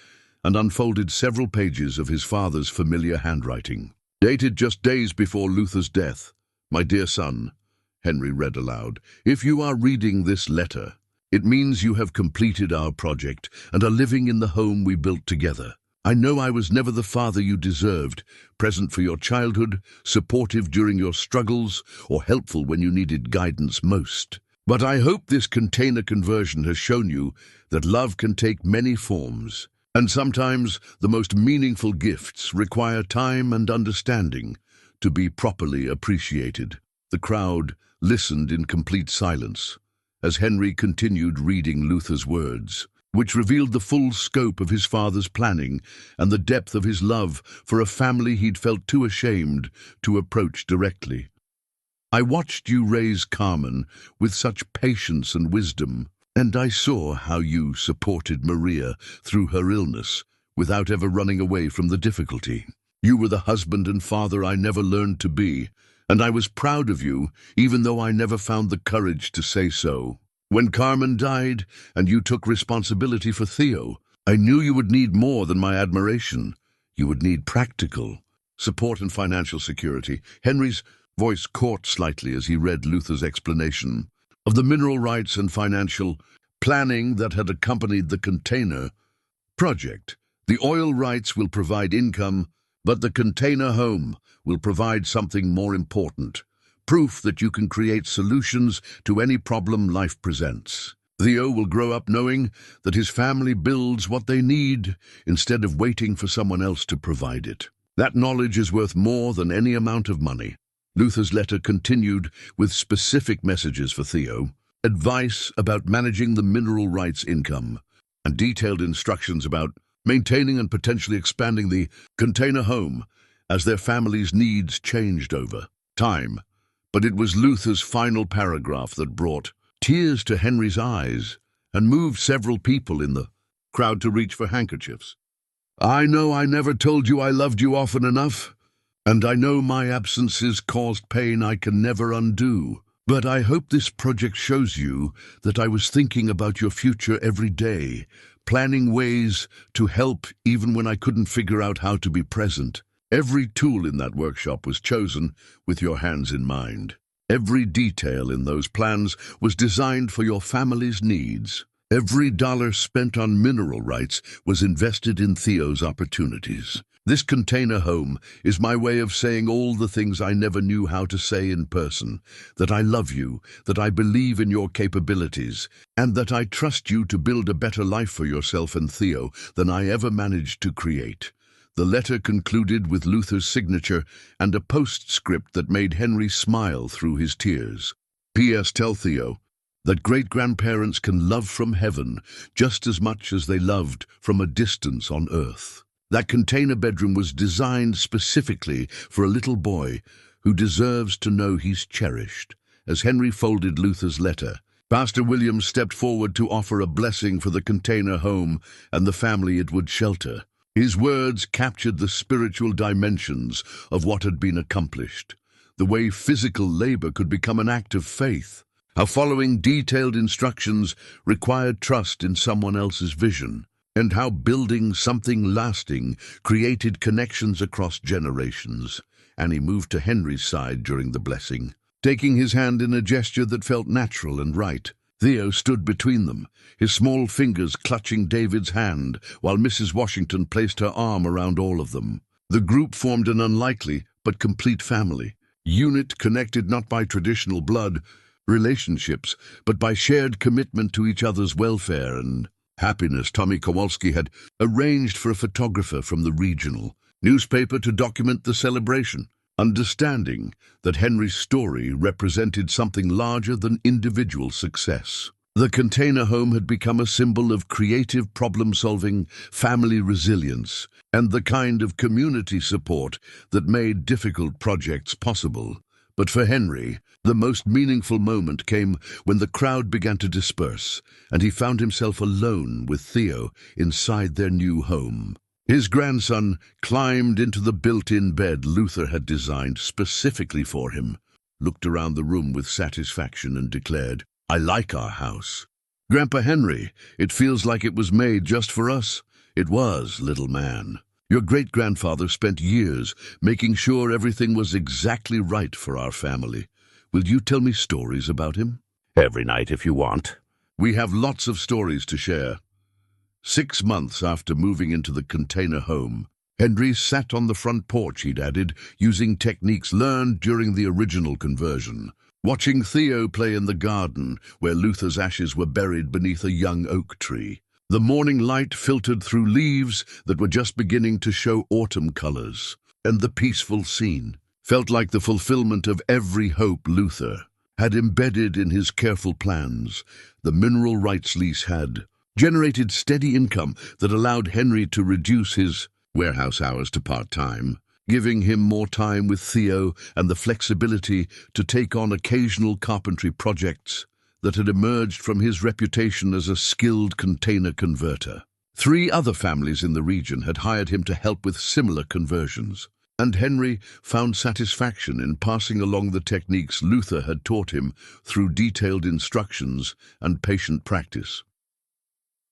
and unfolded several pages of his father's familiar handwriting. Dated just days before Luther's death, "My dear son," Henry read aloud, "if you are reading this letter, it means you have completed our project and are living in the home we built together. I know I was never the father you deserved, present for your childhood, supportive during your struggles, or helpful when you needed guidance most. But I hope this container conversion has shown you that love can take many forms, and sometimes the most meaningful gifts require time and understanding to be properly appreciated." The crowd listened in complete silence as Henry continued reading Luther's words, which revealed the full scope of his father's planning and the depth of his love for a family he'd felt too ashamed to approach directly. "I watched you raise Carmen with such patience and wisdom, and I saw how you supported Maria through her illness without ever running away from the difficulty. You were the husband and father I never learned to be, and I was proud of you, even though I never found the courage to say so. When Carmen died and you took responsibility for Theo, I knew you would need more than my admiration. You would need practical support and financial security." Henry's voice caught slightly as he read Luther's explanation of the mineral rights and financial planning that had accompanied the container project. "The oil rights will provide income, but the container home will provide something more important, proof that you can create solutions to any problem life presents. Theo will grow up knowing that his family builds what they need instead of waiting for someone else to provide it. That knowledge is worth more than any amount of money." Luther's letter continued with specific messages for Theo, advice about managing the mineral rights income, and detailed instructions about maintaining and potentially expanding the container home as their family's needs changed over time. But it was Luther's final paragraph that brought tears to Henry's eyes and moved several people in the crowd to reach for handkerchiefs. "I know I never told you I loved you often enough, and I know my absences caused pain I can never undo. But I hope this project shows you that I was thinking about your future every day, planning ways to help even when I couldn't figure out how to be present. Every tool in that workshop was chosen with your hands in mind. Every detail in those plans was designed for your family's needs. Every dollar spent on mineral rights was invested in Theo's opportunities. This container home is my way of saying all the things I never knew how to say in person, that I love you, that I believe in your capabilities, and that I trust you to build a better life for yourself and Theo than I ever managed to create." The letter concluded with Luther's signature and a postscript that made Henry smile through his tears. "P.S. Tell Theo that great-grandparents can love from heaven just as much as they loved from a distance on earth. That container bedroom was designed specifically for a little boy who deserves to know he's cherished." As Henry folded Luther's letter, Pastor Williams stepped forward to offer a blessing for the container home and the family it would shelter. His words captured the spiritual dimensions of what had been accomplished, the way physical labor could become an act of faith, how following detailed instructions required trust in someone else's vision, and how building something lasting created connections across generations. And he moved to Henry's side during the blessing, taking his hand in a gesture that felt natural and right. Theo stood between them, his small fingers clutching David's hand, while Mrs. Washington placed her arm around all of them. The group formed an unlikely but complete family, unit connected not by traditional blood relationships, but by shared commitment to each other's welfare and happiness. Tommy Kowalski had arranged for a photographer from the regional newspaper to document the celebration, understanding that Henry's story represented something larger than individual success. The container home had become a symbol of creative problem-solving, family resilience, and the kind of community support that made difficult projects possible. But for Henry, the most meaningful moment came when the crowd began to disperse, and he found himself alone with Theo inside their new home. His grandson climbed into the built-in bed Luther had designed specifically for him, looked around the room with satisfaction and declared, "I like our house. Grandpa Henry, it feels like it was made just for us." "It was, little man. Your great-grandfather spent years making sure everything was exactly right for our family. Will you tell me stories about him?" Every night if you want. "We have lots of stories to share." 6 months after moving into the container home, Henry sat on the front porch, he'd added, using techniques learned during the original conversion, watching Theo play in the garden where Luther's ashes were buried beneath a young oak tree. The morning light filtered through leaves that were just beginning to show autumn colors, and the peaceful scene felt like the fulfillment of every hope Luther had embedded in his careful plans. The mineral rights lease had generated steady income that allowed Henry to reduce his warehouse hours to part-time, giving him more time with Theo and the flexibility to take on occasional carpentry projects that had emerged from his reputation as a skilled container converter. 3 other families in the region had hired him to help with similar conversions, and Henry found satisfaction in passing along the techniques Luther had taught him through detailed instructions and patient practice.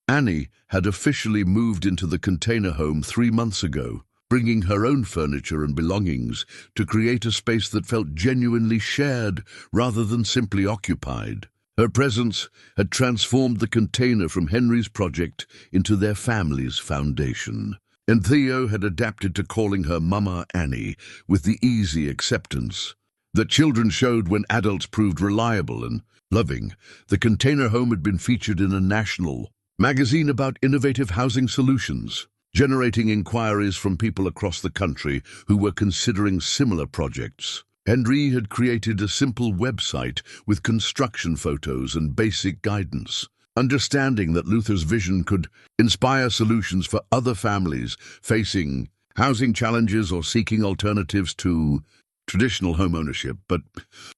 Annie had officially moved into the container home 3 months ago, bringing her own furniture and belongings to create a space that felt genuinely shared rather than simply occupied. Her presence had transformed the container from Henry's project into their family's foundation, and Theo had adapted to calling her Mama Annie with the easy acceptance that children showed when adults proved reliable and loving. The container home had been featured in a national magazine about innovative housing solutions, generating inquiries from people across the country who were considering similar projects. Henry had created a simple website with construction photos and basic guidance, understanding that Luther's vision could inspire solutions for other families facing housing challenges or seeking alternatives to traditional homeownership. But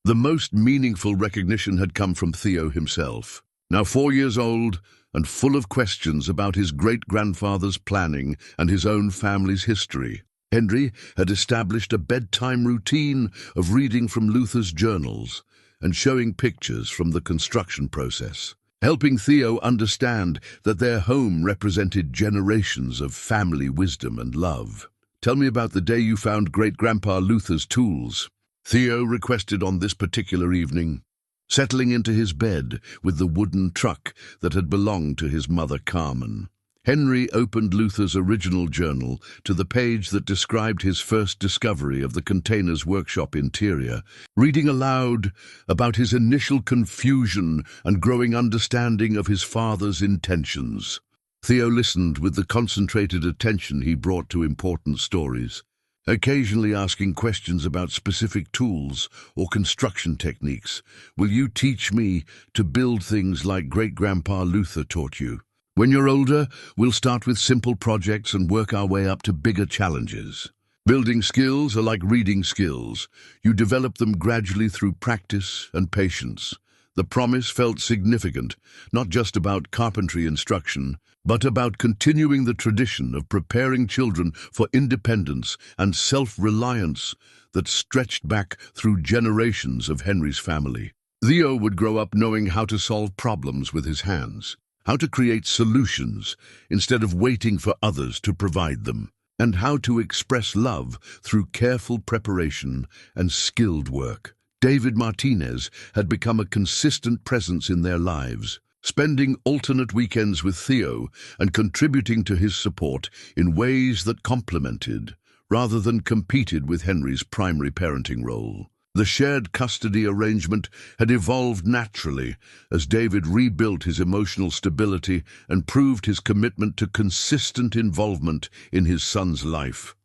the most meaningful recognition had come from Theo himself. Now 4 years old and full of questions about his great-grandfather's planning and his own family's history, Henry had established a bedtime routine of reading from Luther's journals and showing pictures from the construction process, helping Theo understand that their home represented generations of family wisdom and love. "Tell me about the day you found Great-Grandpa Luther's tools," Theo requested on this particular evening, settling into his bed with the wooden truck that had belonged to his mother Carmen. Henry opened Luther's original journal to the page that described his first discovery of the container's workshop interior, reading aloud about his initial confusion and growing understanding of his father's intentions. Theo listened with the concentrated attention he brought to important stories, occasionally asking questions about specific tools or construction techniques. "Will you teach me to build things like Great-Grandpa Luther taught you? When you're older, we'll start with simple projects and work our way up to bigger challenges. Building skills are like reading skills. You develop them gradually through practice and patience." The promise felt significant, not just about carpentry instruction, but about continuing the tradition of preparing children for independence and self-reliance that stretched back through generations of Henry's family. Theo would grow up knowing how to solve problems with his hands, how to create solutions instead of waiting for others to provide them, and how to express love through careful preparation and skilled work. David Martinez had become a consistent presence in their lives, spending alternate weekends with Theo and contributing to his support in ways that complemented, rather than competed with Henry's primary parenting role. The shared custody arrangement had evolved naturally as David rebuilt his emotional stability and proved his commitment to consistent involvement in his son's life.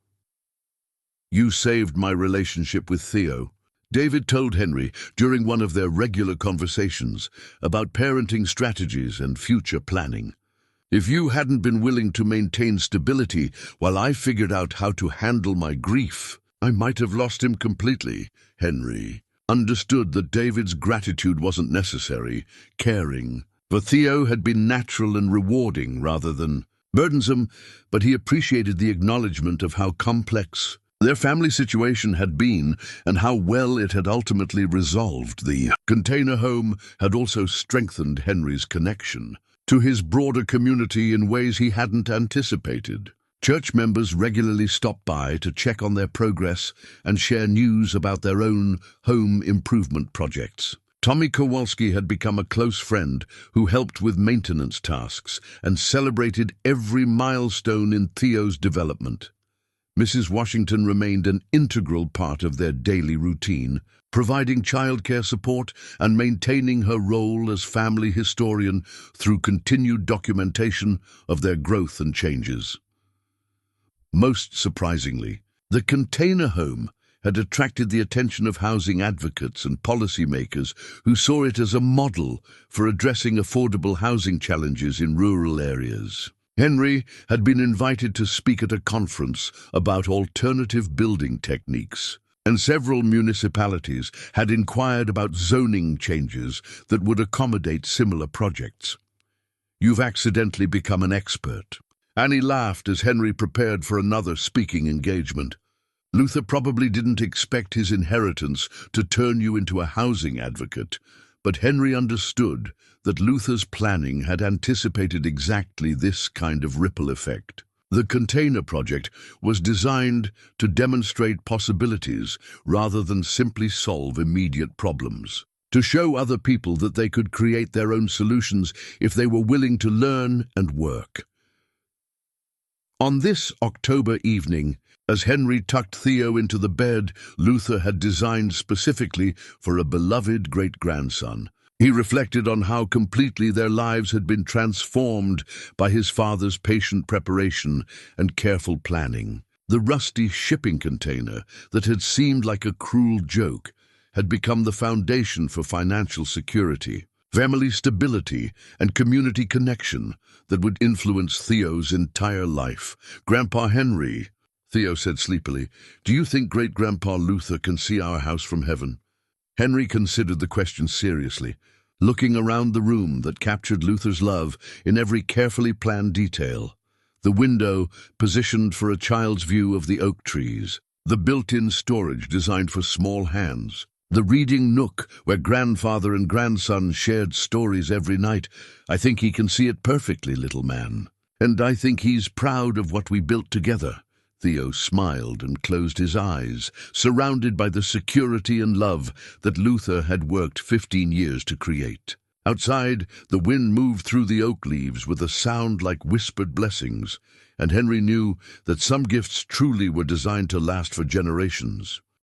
"You saved my relationship with Theo," David told Henry during one of their regular conversations about parenting strategies and future planning. "If you hadn't been willing to maintain stability while I figured out how to handle my grief, I might have lost him completely." Henry understood that David's gratitude wasn't necessary. Caring for Theo had been natural and rewarding rather than burdensome, but he appreciated the acknowledgement of how complex their family situation had been and how well it had ultimately resolved. The container home had also strengthened Henry's connection to his broader community in ways he hadn't anticipated. Church members regularly stopped by to check on their progress and share news about their own home improvement projects. Tommy Kowalski had become a close friend who helped with maintenance tasks and celebrated every milestone in Theo's development. Mrs. Washington remained an integral part of their daily routine, providing childcare support and maintaining her role as family historian through continued documentation of their growth and changes. Most surprisingly, the container home had attracted the attention of housing advocates and policymakers who saw it as a model for addressing affordable housing challenges in rural areas. Henry had been invited to speak at a conference about alternative building techniques, and several municipalities had inquired about zoning changes that would accommodate similar projects. "You've accidentally become an expert." Annie laughed as Henry prepared for another speaking engagement. "Luther probably didn't expect his inheritance to turn you into a housing advocate, but Henry understood that Luther's planning had anticipated exactly this kind of ripple effect. The container project was designed to demonstrate possibilities rather than simply solve immediate problems, to show other people that they could create their own solutions if they were willing to learn and work. On this October evening, as Henry tucked Theo into the bed Luther had designed specifically for a beloved great-grandson, he reflected on how completely their lives had been transformed by his father's patient preparation and careful planning. The rusty shipping container that had seemed like a cruel joke had become the foundation for financial security, family stability, and community connection that would influence Theo's entire life. "Grandpa Henry," Theo said sleepily, "do you think great-grandpa Luther can see our house from heaven?" Henry considered the question seriously, looking around the room that captured Luther's love in every carefully planned detail. The window, positioned for a child's view of the oak trees. The built-in storage designed for small hands. The reading nook where grandfather and grandson shared stories every night. "I think he can see it perfectly, little man. And I think he's proud of what we built together." Theo smiled and closed his eyes, surrounded by the security and love that Luther had worked 15 years to create. Outside, the wind moved through the oak leaves with a sound like whispered blessings, and Henry knew that some gifts truly were designed to last for generations.